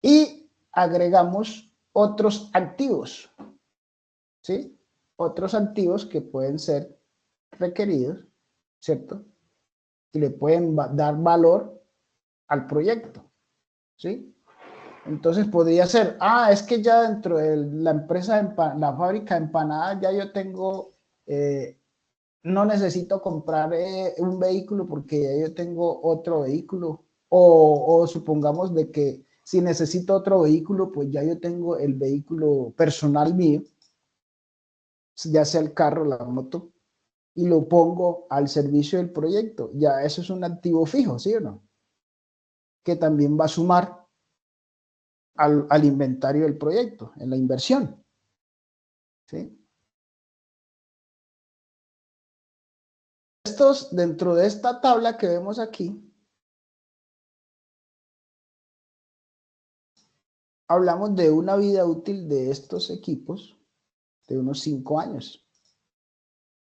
Y agregamos otros activos, ¿sí? Otros activos que pueden ser requeridos, ¿cierto? Y le pueden dar valor al proyecto, ¿sí? Entonces podría ser, es que ya dentro de la empresa, la fábrica de empanadas, ya yo tengo, no necesito comprar un vehículo porque ya yo tengo otro vehículo, o supongamos de que si necesito otro vehículo, pues ya yo tengo el vehículo personal mío, ya sea el carro, la moto, y lo pongo al servicio del proyecto. Ya eso es un activo fijo, ¿sí o no? Que también va a sumar al inventario del proyecto, en la inversión, ¿sí? Dentro de esta tabla que vemos aquí, hablamos de una vida útil de estos equipos de unos 5 años,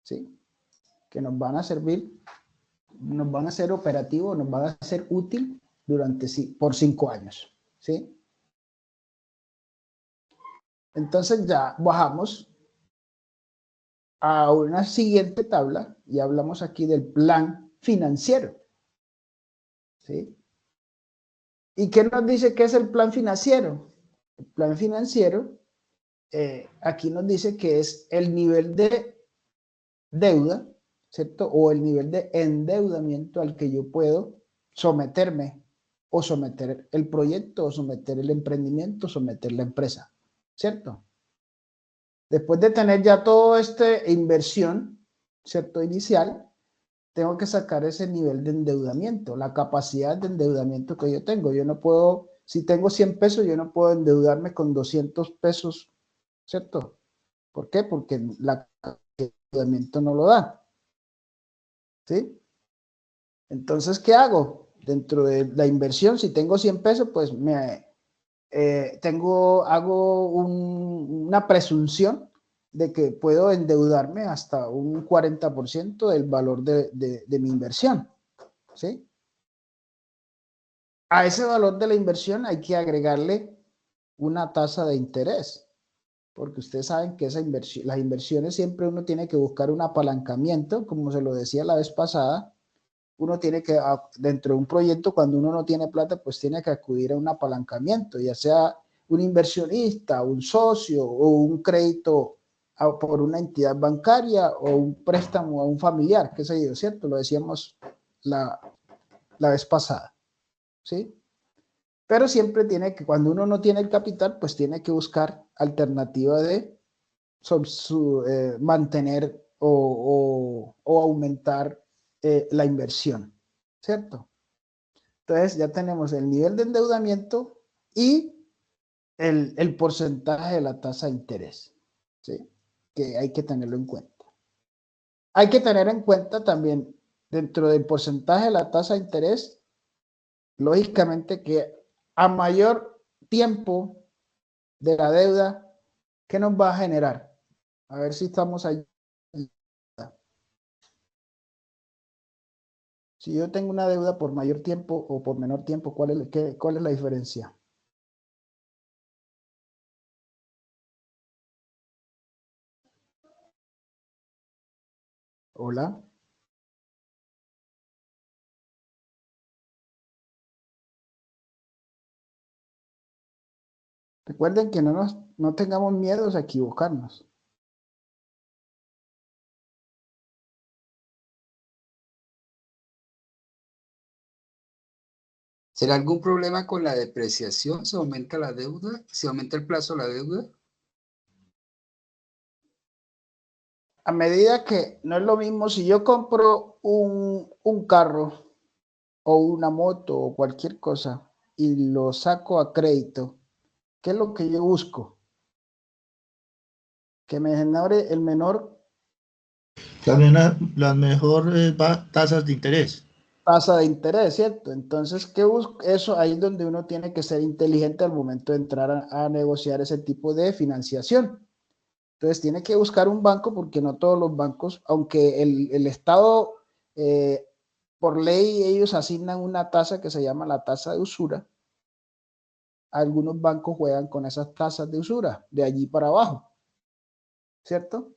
¿sí? Que nos van a servir, nos van a ser operativos, nos van a ser útil por 5 años, ¿sí? Entonces ya bajamos a una siguiente tabla y hablamos aquí del plan financiero, ¿sí? ¿Y qué nos dice que es el plan financiero? El plan financiero, aquí nos dice que es el nivel de deuda, ¿cierto? O el nivel de endeudamiento al que yo puedo someterme o someter el proyecto o someter el emprendimiento, someter la empresa, ¿cierto? Después de tener ya toda esta inversión, ¿cierto? Inicial, tengo que sacar ese nivel de endeudamiento, la capacidad de endeudamiento que yo tengo. Yo no puedo, si tengo 100 pesos, yo no puedo endeudarme con 200 pesos, ¿cierto? ¿Por qué? Porque la endeudamiento no lo da, ¿sí? Entonces, ¿qué hago? Dentro de la inversión, si tengo 100 pesos, pues hago una presunción de que puedo endeudarme hasta un 40% del valor de mi inversión, ¿sí? A ese valor de la inversión hay que agregarle una tasa de interés, porque ustedes saben que las inversiones siempre uno tiene que buscar un apalancamiento, como se lo decía la vez pasada, uno tiene que, dentro de un proyecto, cuando uno no tiene plata, pues tiene que acudir a un apalancamiento, ya sea un inversionista, un socio o un crédito por una entidad bancaria o un préstamo a un familiar, qué sé yo, ¿cierto? Lo decíamos la vez pasada, ¿sí? Pero siempre tiene que, cuando uno no tiene el capital, pues tiene que buscar alternativa de mantener o aumentar la inversión, ¿cierto? Entonces ya tenemos el nivel de endeudamiento y el porcentaje de la tasa de interés, ¿sí? Que hay que tenerlo en cuenta. Hay que tener en cuenta también, dentro del porcentaje de la tasa de interés, lógicamente que a mayor tiempo de la deuda, ¿qué nos va a generar? A ver si estamos ahí. Si yo tengo una deuda por mayor tiempo o por menor tiempo, ¿cuál es la diferencia? Hola. Recuerden que no tengamos miedos a equivocarnos. ¿Será algún problema con la depreciación? ¿Se aumenta la deuda? ¿Se aumenta el plazo de la deuda? A medida que no es lo mismo si yo compro un carro o una moto o cualquier cosa y lo saco a crédito, ¿qué es lo que yo busco? Que me genere el menor También las mejores tasas de interés. tasa de interés, ¿cierto? Entonces, ¿qué busco? Eso ahí es donde uno tiene que ser inteligente al momento de entrar a negociar ese tipo de financiación. Entonces, tiene que buscar un banco porque no todos los bancos, aunque el Estado, por ley, ellos asignan una tasa que se llama la tasa de usura. Algunos bancos juegan con esas tasas de usura, de allí para abajo, ¿cierto?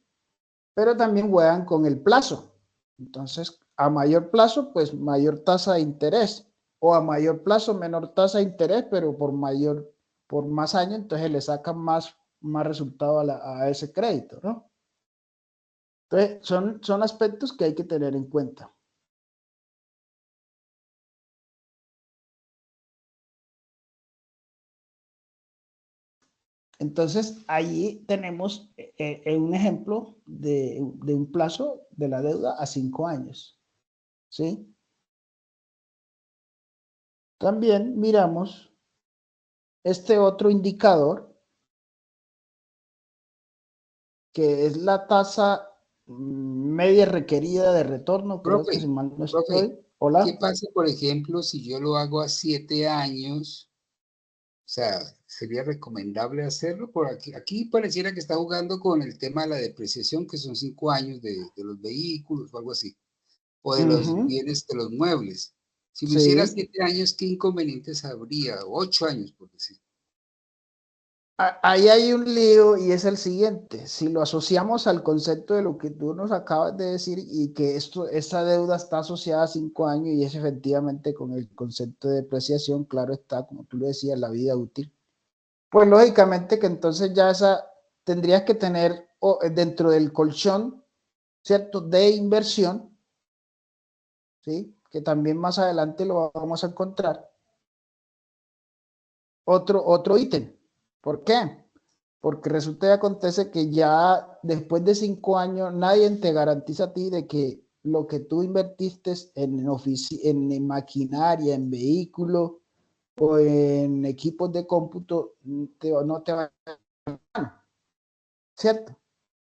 Pero también juegan con el plazo. Entonces, a mayor plazo, pues mayor tasa de interés, o a mayor plazo, menor tasa de interés, pero por más años, entonces le sacan más resultado a ese crédito, ¿no? Entonces, son aspectos que hay que tener en cuenta. Entonces, ahí tenemos un ejemplo de un plazo de la deuda a 5 años, ¿sí? También miramos este otro indicador, que es la tasa media requerida de retorno, creo que si mal no estoy. Profe, Hola. ¿qué pasa, por ejemplo, si yo lo hago a 7 años? O sea, ¿sería recomendable hacerlo? Por aquí pareciera que está jugando con el tema de la depreciación, que son 5 años de los vehículos o algo así, o de los bienes, de los muebles. Si lo hiciera Sí. 7 años, ¿qué inconvenientes habría? 8 años, por decir. Ahí hay un lío y es el siguiente. Si lo asociamos al concepto de lo que tú nos acabas de decir y que esta deuda está asociada a 5 años y es efectivamente con el concepto de depreciación, claro está, como tú lo decías, la vida útil. Pues lógicamente que entonces ya tendrías que tener dentro del colchón, ¿cierto? De inversión, ¿sí? Que también más adelante lo vamos a encontrar. Otro ítem. ¿Por qué? Porque resulta y acontece que ya después de 5 años nadie te garantiza a ti de que lo que tú invertiste en maquinaria, en vehículos o en equipos de cómputo no te va a, ¿cierto?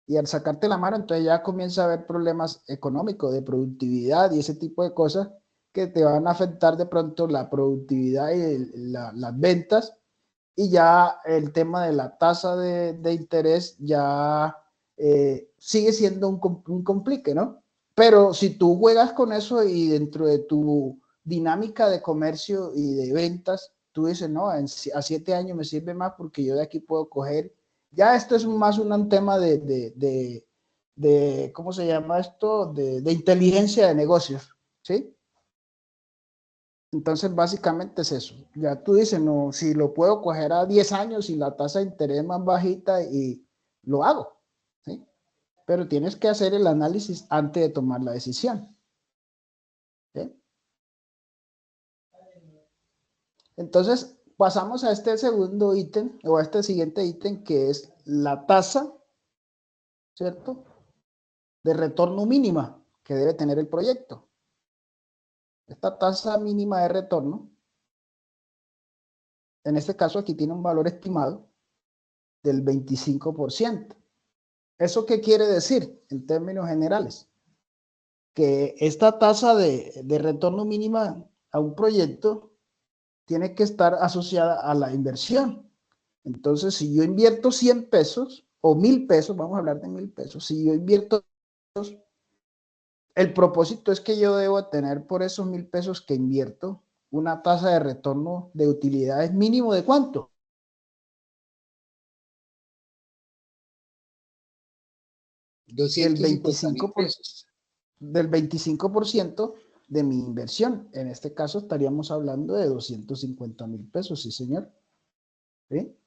Y al sacarte la mano, entonces ya comienza a haber problemas económicos, de productividad y ese tipo de cosas que te van a afectar de pronto la productividad y las ventas. Y ya el tema de la tasa de interés ya sigue siendo un complique, ¿no? Pero si tú juegas con eso y dentro de tu dinámica de comercio y de ventas, tú dices, no, a 7 años me sirve más porque yo de aquí puedo coger. Ya esto es más un tema de ¿cómo se llama esto? De inteligencia de negocios, ¿sí? Entonces, básicamente es eso. Ya tú dices, no, si lo puedo coger a 10 años y la tasa de interés más bajita y lo hago, ¿sí? Pero tienes que hacer el análisis antes de tomar la decisión, ¿sí? Entonces, pasamos a este segundo ítem o a este siguiente ítem que es la tasa, ¿cierto? De retorno mínima que debe tener el proyecto. Esta tasa mínima de retorno, en este caso aquí tiene un valor estimado del 25%. ¿Eso qué quiere decir en términos generales? Que esta tasa de retorno mínima a un proyecto tiene que estar asociada a la inversión. Entonces, si yo invierto 100 pesos o 1000 pesos, vamos a hablar de 1000 pesos, si yo invierto, el propósito es que yo debo tener por esos 1000 pesos que invierto una tasa de retorno de utilidades mínimo de ¿cuánto? Del 250.000 pesos. Del 25% de mi inversión. En este caso estaríamos hablando de 250.000 pesos, sí señor. ¿Sí?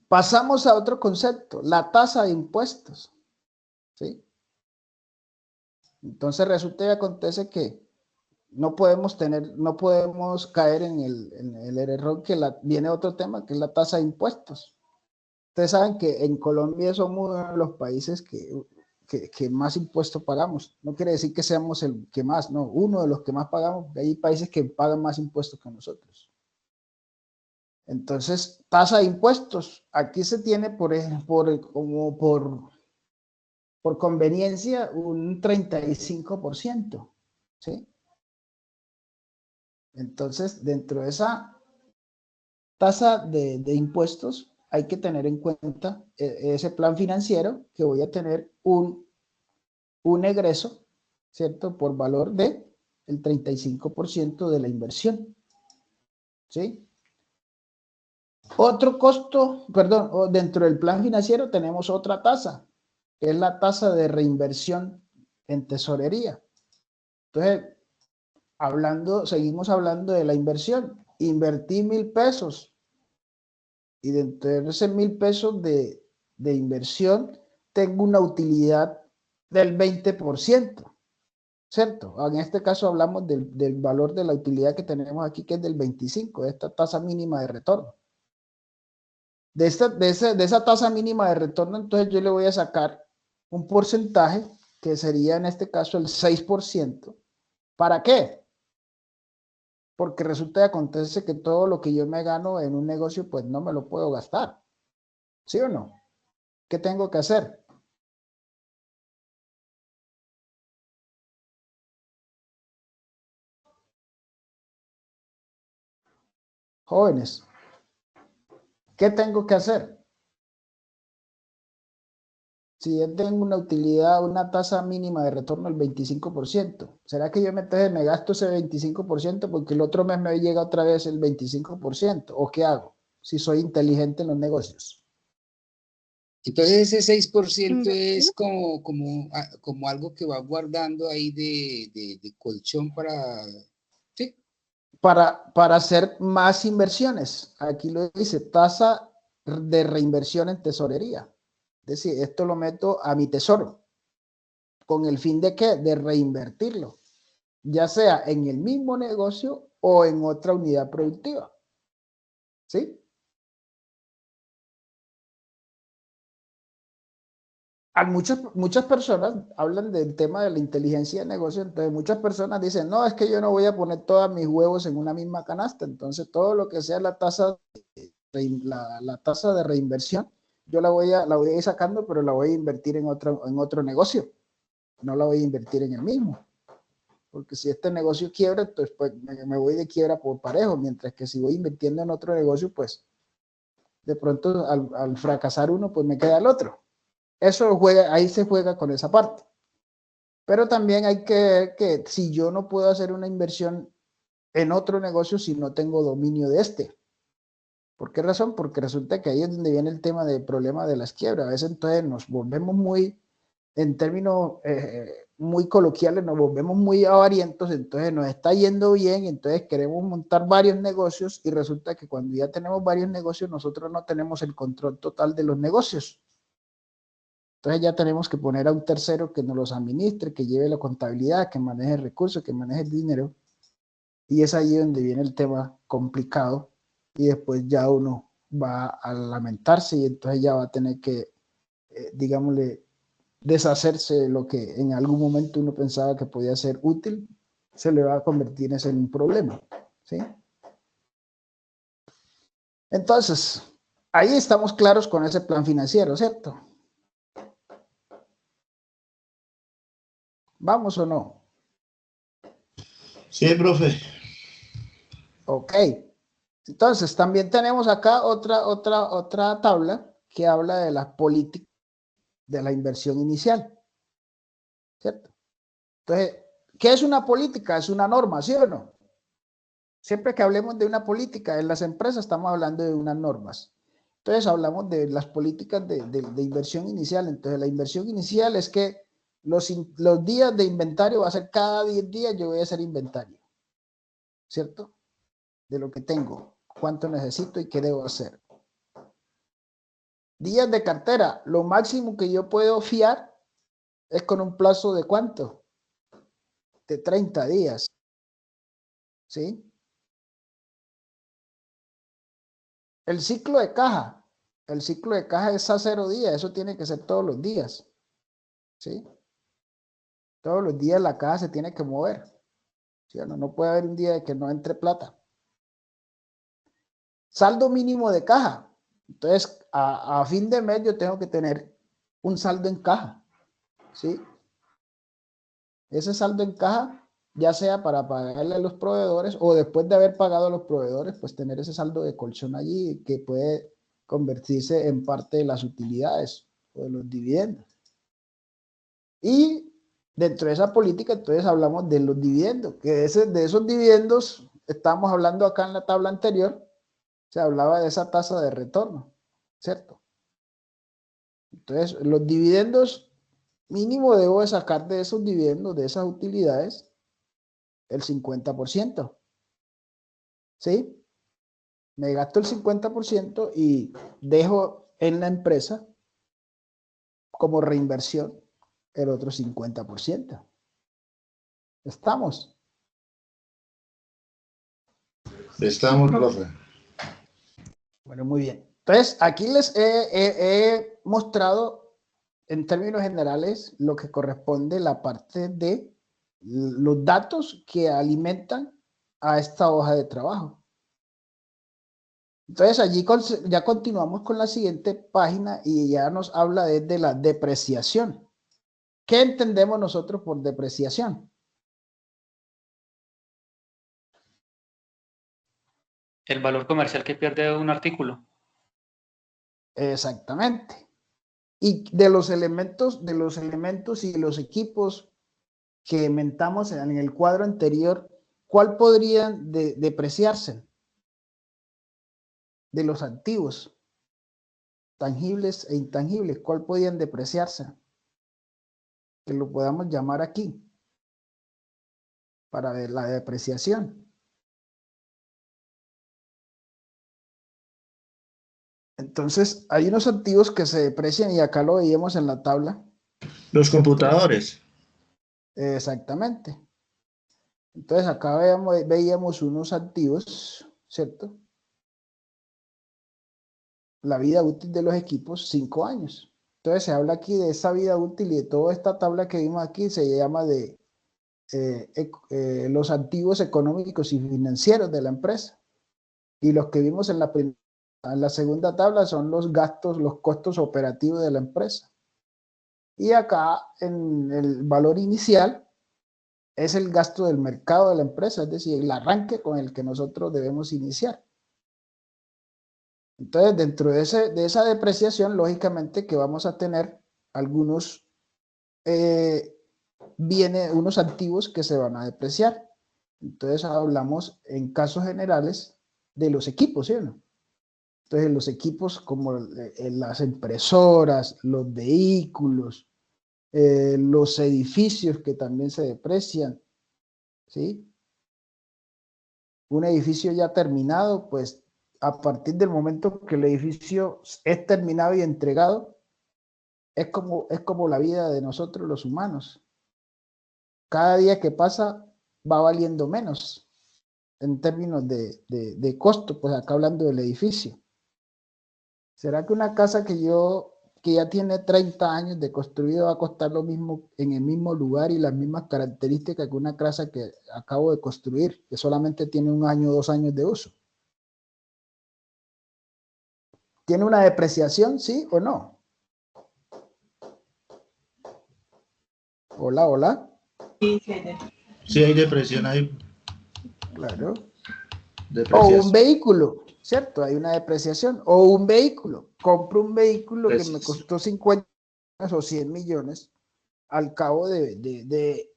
Pasamos a otro concepto, la tasa de impuestos. ¿Sí? Entonces resulta y acontece que no podemos caer en el error que viene otro tema, que es la tasa de impuestos. Ustedes saben que en Colombia somos uno de los países que más impuestos pagamos. No quiere decir que seamos el que más, no, uno de los que más pagamos. Hay países que pagan más impuestos que nosotros. Entonces, tasa de impuestos. Aquí se tiene por conveniencia un 35%. ¿Sí? Entonces, dentro de esa tasa de impuestos, hay que tener en cuenta ese plan financiero que voy a tener un egreso, ¿cierto? Por valor de el 35% de la inversión. ¿Sí? Otro costo, perdón, dentro del plan financiero tenemos otra tasa, que es la tasa de reinversión en tesorería. Entonces, seguimos hablando de la inversión. Invertí 1000 pesos y dentro de esos 1000 pesos de inversión tengo una utilidad del 20%, ¿cierto? En este caso hablamos del valor de la utilidad que tenemos aquí, que es del 25%, de esta tasa mínima de retorno. De esa tasa mínima de retorno, entonces yo le voy a sacar un porcentaje, que sería en este caso el 6%. ¿Para qué? Porque resulta y acontece que todo lo que yo me gano en un negocio, pues no me lo puedo gastar. ¿Sí o no? ¿Qué tengo que hacer? Jóvenes, ¿qué tengo que hacer? Si yo tengo una utilidad, una tasa mínima de retorno del 25%, ¿será que yo me gasto ese 25% porque el otro mes me llega otra vez el 25%? ¿O qué hago si soy inteligente en los negocios? Entonces ese 6% es como algo que va guardando ahí de colchón para... ¿sí? Para hacer más inversiones. Aquí lo dice, tasa de reinversión en tesorería. Es decir, esto lo meto a mi tesoro. ¿Con el fin de qué? De reinvertirlo, ya sea en el mismo negocio o en otra unidad productiva. ¿Sí? Muchas personas hablan del tema de la inteligencia de negocio, entonces muchas personas dicen, no, es que yo no voy a poner todos mis huevos en una misma canasta, entonces todo lo que sea la tasa de reinversión, yo la voy a ir sacando, pero la voy a invertir en otro negocio, no la voy a invertir en el mismo, porque si este negocio quiebra, entonces pues me voy de quiebra por parejo, mientras que si voy invirtiendo en otro negocio, pues de pronto al fracasar uno, pues me queda el otro. Ahí se juega con esa parte. Pero también hay que ver que si yo no puedo hacer una inversión en otro negocio si no tengo dominio de este. ¿Por qué razón? Porque resulta que ahí es donde viene el tema del problema de las quiebras. A veces entonces nos volvemos muy, en términos muy coloquiales, nos volvemos muy avarientos, entonces nos está yendo bien, entonces queremos montar varios negocios y resulta que cuando ya tenemos varios negocios, nosotros no tenemos el control total de los negocios. Entonces ya tenemos que poner a un tercero que nos los administre, que lleve la contabilidad, que maneje recursos, que maneje el dinero. Y es ahí donde viene el tema complicado y después ya uno va a lamentarse y entonces ya va a tener que, digámosle, deshacerse de lo que en algún momento uno pensaba que podía ser útil, se le va a convertir en un problema, ¿sí? Entonces, ahí estamos claros con ese plan financiero, ¿cierto? ¿Vamos o no? Sí, profe. Ok. Entonces, también tenemos acá otra tabla que habla de las políticas de la inversión inicial, ¿cierto? Entonces, ¿qué es una política? Es una norma, ¿sí o no? Siempre que hablemos de una política en las empresas, estamos hablando de unas normas. Entonces, hablamos de las políticas de inversión inicial. Entonces, la inversión inicial es que los días de inventario va a ser cada 10 días yo voy a hacer inventario, ¿cierto? De lo que tengo, cuánto necesito y qué debo hacer. Días de cartera, lo máximo que yo puedo fiar es con un plazo de ¿cuánto? De 30 días, ¿sí? El ciclo de caja es a 0 días, eso tiene que ser todos los días, ¿sí? Todos los días la caja se tiene que mover, ¿sí? No puede haber un día de que no entre plata. Saldo mínimo de caja, entonces a fin de mes yo tengo que tener un saldo en caja, ¿sí? Ese saldo en caja, ya sea para pagarle a los proveedores o después de haber pagado a los proveedores, pues tener ese saldo de colchón allí que puede convertirse en parte de las utilidades o de los dividendos. Y dentro de esa política, entonces hablamos de los dividendos, que de esos dividendos, estamos hablando acá en la tabla anterior, se hablaba de esa tasa de retorno, ¿cierto? Entonces, los dividendos, mínimo debo de sacar de esos dividendos, de esas utilidades, el 50%, ¿sí? Me gasto el 50% y dejo en la empresa como reinversión el otro 50%. ¿Estamos? Estamos, profe. Bueno, muy bien. Entonces, aquí les he mostrado en términos generales lo que corresponde la parte de los datos que alimentan a esta hoja de trabajo. Entonces, allí ya continuamos con la siguiente página y ya nos habla de la depreciación. ¿Qué entendemos nosotros por depreciación? El valor comercial que pierde un artículo. Exactamente. Y de los elementos y los equipos que inventamos en el cuadro anterior, ¿cuál podrían depreciarse? De los activos, tangibles e intangibles, ¿cuál podían depreciarse? Que lo podamos llamar aquí, para ver la depreciación. Entonces, hay unos activos que se deprecian y acá lo veíamos en la tabla. Los computadores. Exactamente. Entonces, acá veíamos unos activos, ¿cierto? La vida útil de los equipos, 5 años. Entonces, se habla aquí de esa vida útil y de toda esta tabla que vimos aquí, se llama de los activos económicos y financieros de la empresa. Y los que vimos en la segunda tabla son los gastos, los costos operativos de la empresa. Y acá en el valor inicial es el gasto del mercado de la empresa, es decir, el arranque con el que nosotros debemos iniciar. Entonces, dentro de esa depreciación, lógicamente que vamos a tener algunos unos activos que se van a depreciar. Entonces, hablamos en casos generales de los equipos, ¿sí o no? Entonces, los equipos como las impresoras, los vehículos, los edificios que también se deprecian, ¿sí? Un edificio ya terminado, pues a partir del momento que el edificio es terminado y entregado, es como la vida de nosotros los humanos. Cada día que pasa va valiendo menos en términos de costo, pues acá hablando del edificio. ¿Será que una casa que ya tiene 30 años de construido va a costar lo mismo en el mismo lugar y las mismas características que una casa que acabo de construir, que solamente tiene 1 año o 2 años de uso? ¿Tiene una depreciación, sí o no? Hola, hola. Sí, hay depresión, hay Claro. O depreciación. un vehículo, ¿cierto? Hay una depreciación. O un vehículo. Compro un vehículo que me costó 50 o 100 millones. Al cabo de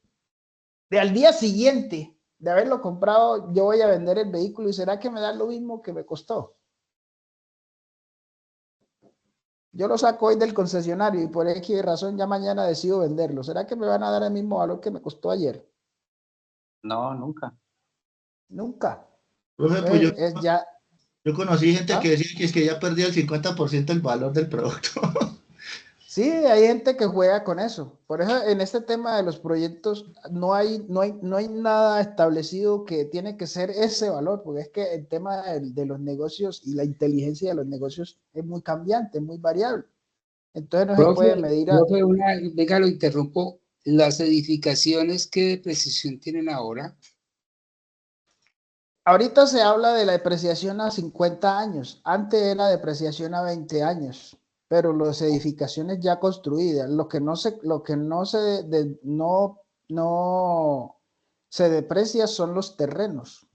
al día siguiente de haberlo comprado, yo voy a vender el vehículo y ¿será que me da lo mismo que me costó? Yo lo saco hoy del concesionario y por X razón ya mañana decido venderlo. ¿Será que me van a dar el mismo valor que me costó ayer? No, nunca. Nunca. Profe, pues Entonces, es ya... yo conocí gente que ¿Ah? decía que es que ya perdió el 50% del valor del producto. Sí, hay gente que juega con eso. Por eso en este tema de los proyectos no hay nada establecido que tiene que ser ese valor, porque es que el tema de los negocios y la inteligencia de los negocios es muy cambiante, es muy variable. Entonces no se puede medir Profe, venga, lo interrumpo. Las edificaciones, ¿qué depreciación tienen ahora? Ahorita se habla de la depreciación a 50 años. Antes era depreciación a 20 años. Pero las edificaciones ya construidas, no se deprecia son los terrenos.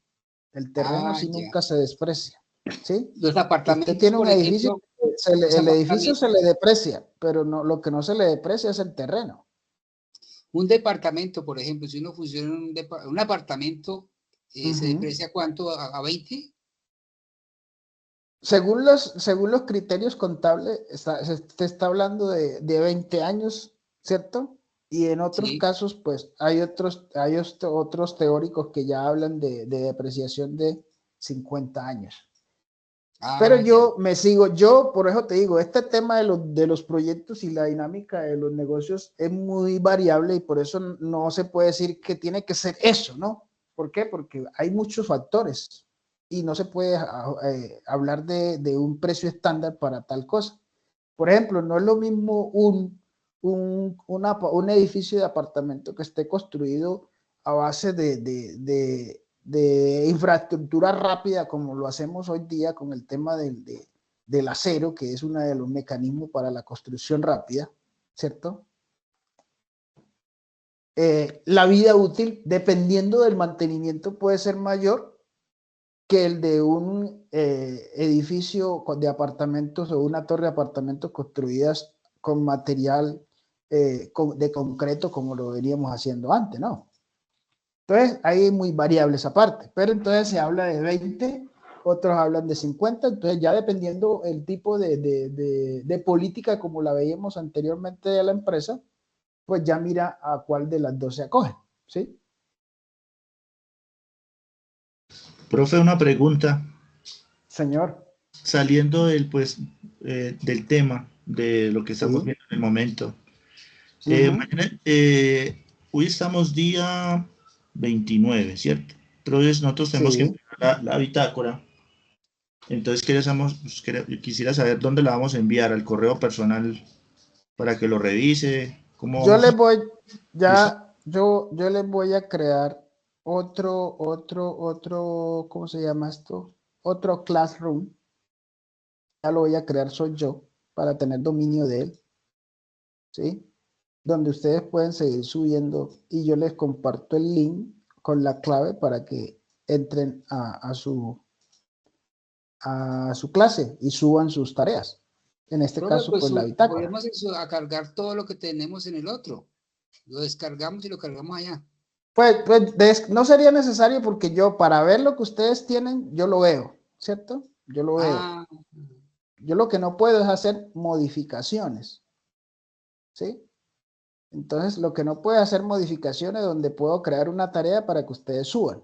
El terreno Ah, sí ya. nunca se desprecia, ¿sí? Los Usted apartamentos, tiene un por edificio, ejemplo, los el edificio se apartamentos, le deprecia, pero no, lo que no se le deprecia es el terreno. un departamento, por ejemplo, si uno funciona en un apartamento, ¿se deprecia cuánto? ¿A 20? Según los criterios contables, se está hablando de 20 años, ¿cierto? Y en otros Sí. casos, pues hay otros teóricos que ya hablan de depreciación de 50 años. Pero Ah, ya. por eso te digo, este tema de los proyectos y la dinámica de los negocios es muy variable y por eso no se puede decir que tiene que ser eso, ¿no? ¿Por qué? Porque hay muchos factores y no se puede hablar de un precio estándar para tal cosa. Por ejemplo, no es lo mismo un edificio de apartamento que esté construido a base de infraestructura rápida como lo hacemos hoy día con el tema del acero, que es uno de los mecanismos para la construcción rápida, ¿cierto? La vida útil, dependiendo del mantenimiento, puede ser mayor que el de un edificio de apartamentos o una torre de apartamentos construidas con material de concreto como lo veníamos haciendo antes, ¿no? Entonces, ahí es muy variable esa parte, pero entonces se habla de 20, otros hablan de 50, entonces ya dependiendo el tipo de política como la veíamos anteriormente de la empresa, pues ya mira a cuál de las dos se acoge, ¿sí? Profe, una pregunta. Señor. Saliendo del tema de lo que estamos Sí. viendo en el momento. Uh-huh. Hoy estamos día 29, ¿cierto? Entonces nosotros tenemos que Sí. enviar la bitácora. Entonces quisiera saber dónde la vamos a enviar, al correo personal para que lo revise. ¿Cómo Yo vamos les a...? voy, ¿Listo? yo les voy a crear otro, ¿cómo se llama esto? Otro Classroom. Ya lo voy a crear soy yo para tener dominio de él, ¿sí? Donde ustedes pueden seguir subiendo y yo les comparto el link con la clave para que entren a su clase y suban sus tareas. En este Profe, caso, pues pues la bitácora. podemos a cargar todo lo que tenemos en el otro. Lo descargamos y lo cargamos allá. Pues no sería necesario porque yo para ver lo que ustedes tienen, yo lo veo, ¿cierto? Yo lo veo. Ah, Yo lo que no puedo es hacer modificaciones, ¿sí? Entonces, lo que no puede hacer modificaciones donde puedo crear una tarea para que ustedes suban.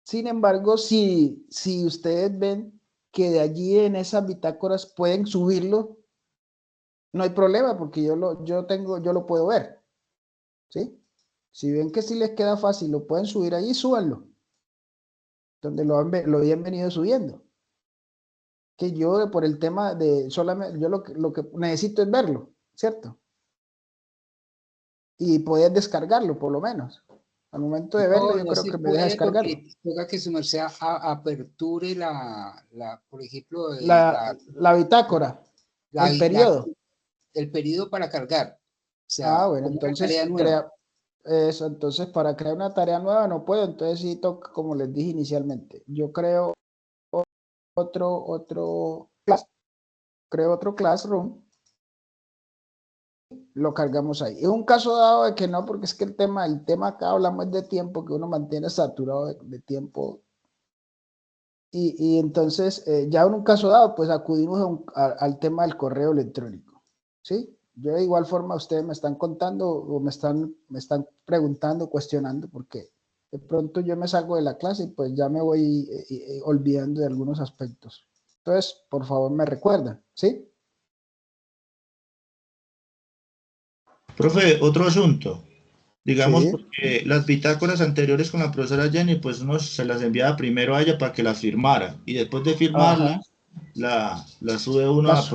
Sin embargo, si ustedes ven que de allí en esas bitácoras pueden subirlo, no hay problema porque yo lo puedo ver, ¿sí? Si ven que sí les queda fácil, lo pueden subir allí, súbanlo, donde lo habían venido subiendo. Que yo por el tema de solamente, yo lo que necesito es verlo, ¿cierto? Y poder descargarlo por lo menos. Al momento de verlo, No, yo no creo se que me deja puede descargarlo. porque toca que su merced aperture por ejemplo, La bitácora, la- el la- periodo. el periodo para cargar. O Ah, sea, bueno, como una tarea entonces nueva. eso, entonces para crear una tarea nueva no puedo, entonces sí toca, como les dije inicialmente, yo creo otro class, creo otro Classroom, lo cargamos ahí. Es un caso dado de que no, porque es que el tema acá hablamos de tiempo, que uno mantiene saturado de tiempo. Y entonces, ya en un caso dado, pues acudimos al tema del correo electrónico, ¿sí? Yo de igual forma, ustedes me están contando o me están preguntando, cuestionando, porque de pronto yo me salgo de la clase y pues ya me voy olvidando de algunos aspectos. Entonces, por favor, me recuerdan, ¿sí? Profe, otro asunto. Digamos, Sí. porque las bitácoras anteriores con la profesora Jenny, pues uno se las enviaba primero a ella para que las firmara y después de firmarla, Ajá. la sube uno Las,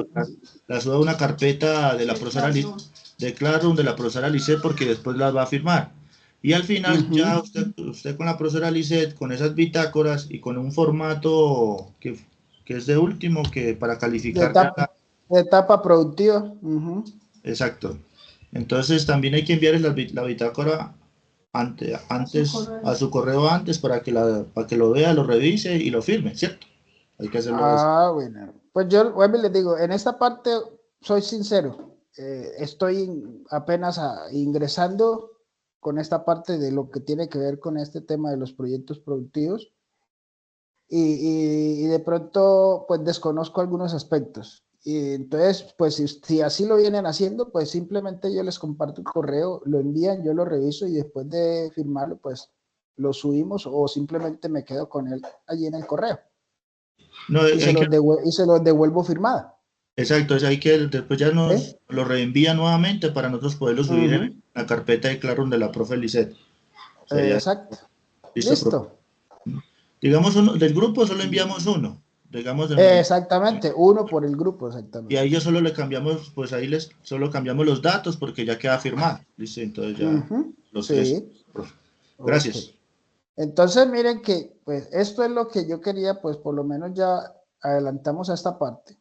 la sube a una carpeta de la profesora de Classroom de la profesora Lisset porque después las va a firmar. Y al final ya ujú. usted con la profesora Lisset, con esas bitácoras y con un formato que es de último, que para De calificar ya etapa, de etapa productiva. Ujú. exacto. Entonces también hay que enviarles la bitácora antes a su correo antes para que lo vea, lo revise y lo firme, ¿cierto? Hay que hacerlo de eso. Ah, bueno. Pues yo, vuelvo y les digo, en esta parte soy sincero, estoy apenas ingresando con esta parte de lo que tiene que ver con este tema de los proyectos productivos y de pronto pues desconozco algunos aspectos. Y entonces, pues si así lo vienen haciendo, pues simplemente yo les comparto el correo, lo envían, yo lo reviso y después de firmarlo, pues lo subimos o simplemente me quedo con él allí en el correo No, y se los devuelvo firmada. exacto, es hay que después ya ¿Sí? nos lo reenvía nuevamente para nosotros poderlo subir en Ujú. la carpeta de Classroom de la profe Lisset. Sería Exacto. listo, profe. Listo. Digamos uno, del grupo solo enviamos uno, digamos Exactamente. Uno por el grupo, y a exactamente. ellos solo le cambiamos, pues ahí les solo cambiamos los datos porque ya queda firmado. Listo, entonces ya Ujú. los tres. Sí. Profe. Ok. Gracias. Entonces, miren que, pues, esto es lo que yo quería, pues, por lo menos ya adelantamos a esta parte.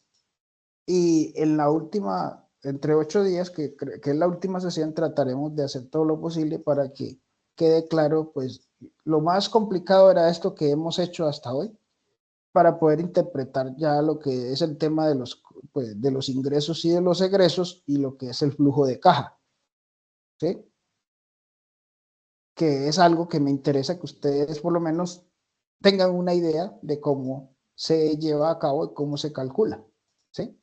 Y en la última, entre 8 días, que es la última sesión, trataremos de hacer todo lo posible para que quede claro, pues, lo más complicado era esto que hemos hecho hasta hoy, para poder interpretar ya lo que es el tema de pues, de los ingresos y de los egresos y lo que es el flujo de caja, ¿sí? Que es algo que me interesa que ustedes por lo menos tengan una idea de cómo se lleva a cabo y cómo se calcula, ¿sí?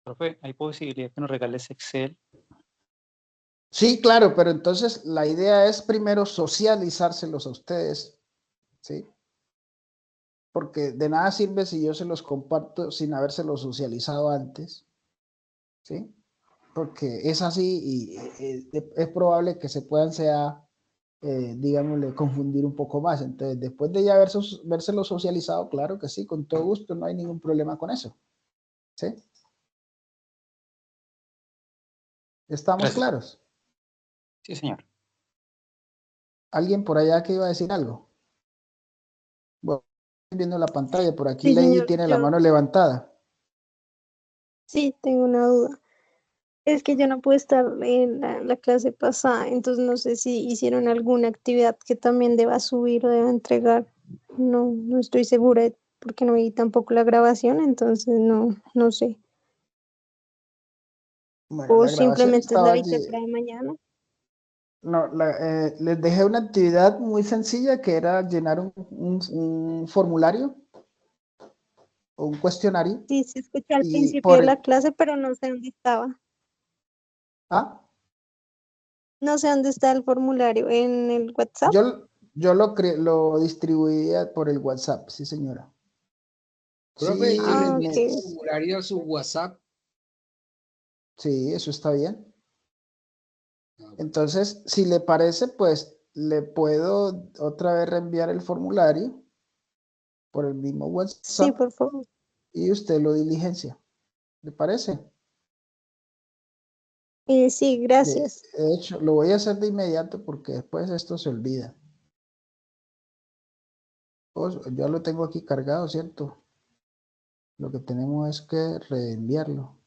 Profe, ¿hay posibilidad que nos regales Excel? Sí, claro, pero entonces la idea es primero socializárselos a ustedes, ¿sí? Porque de nada sirve si yo se los comparto sin habérselos socializado antes, ¿sí? Porque es así y es probable que se puedan digámosle, confundir un poco más. Entonces, después de ya vérselo socializado, claro que sí, con todo gusto, no hay ningún problema con eso. ¿Sí? ¿Estamos Gracias. claros? Sí, señor. ¿Alguien por allá que iba a decir algo? Bueno, estoy viendo la pantalla, por aquí Sí, Lady señor, tiene la yo mano levantada. sí tengo una duda. Es que yo no pude estar en la clase pasada, entonces no sé si hicieron alguna actividad que también deba subir o deba entregar. No, no estoy segura porque no vi tampoco la grabación, entonces no sé. Bueno, O la grabación simplemente es estaba la allí. bitácora de mañana. No, les dejé una actividad muy sencilla que era llenar un formulario un cuestionario. Sí, se escuchó al Y principio de la clase, pero no sé dónde estaba. ¿Ah? No sé dónde está el formulario, en el WhatsApp. Yo lo distribuía por el WhatsApp, sí, señora. Profe, y le Sí, Ah, envié el ok. formulario a su WhatsApp. sí, eso está bien. Entonces, si le parece, pues le puedo otra vez reenviar el formulario por el mismo Sí, WhatsApp por favor. y usted lo diligencia. ¿Le parece? Sí, De, gracias. de hecho, lo voy a hacer de inmediato porque después esto se olvida. Pues, yo lo tengo aquí cargado, ¿cierto? Lo que tenemos es que reenviarlo.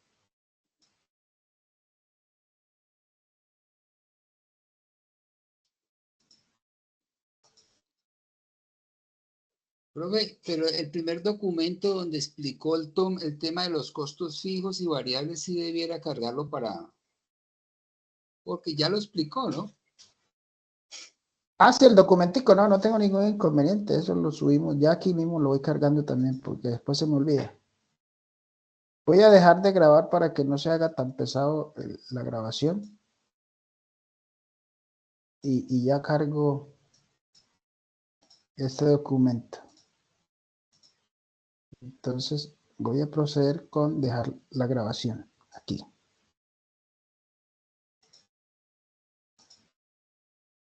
Profe, pero el primer documento donde explicó el tema de los costos fijos y variables sí debiera cargarlo porque ya lo explicó, ¿no? Ah, sí, el documentico, no, no tengo ningún inconveniente, eso lo subimos, ya aquí mismo lo voy cargando también porque después se me olvida. Voy a dejar de grabar para que no se haga tan pesado la grabación y ya cargo este documento. Entonces voy a proceder con dejar la grabación aquí.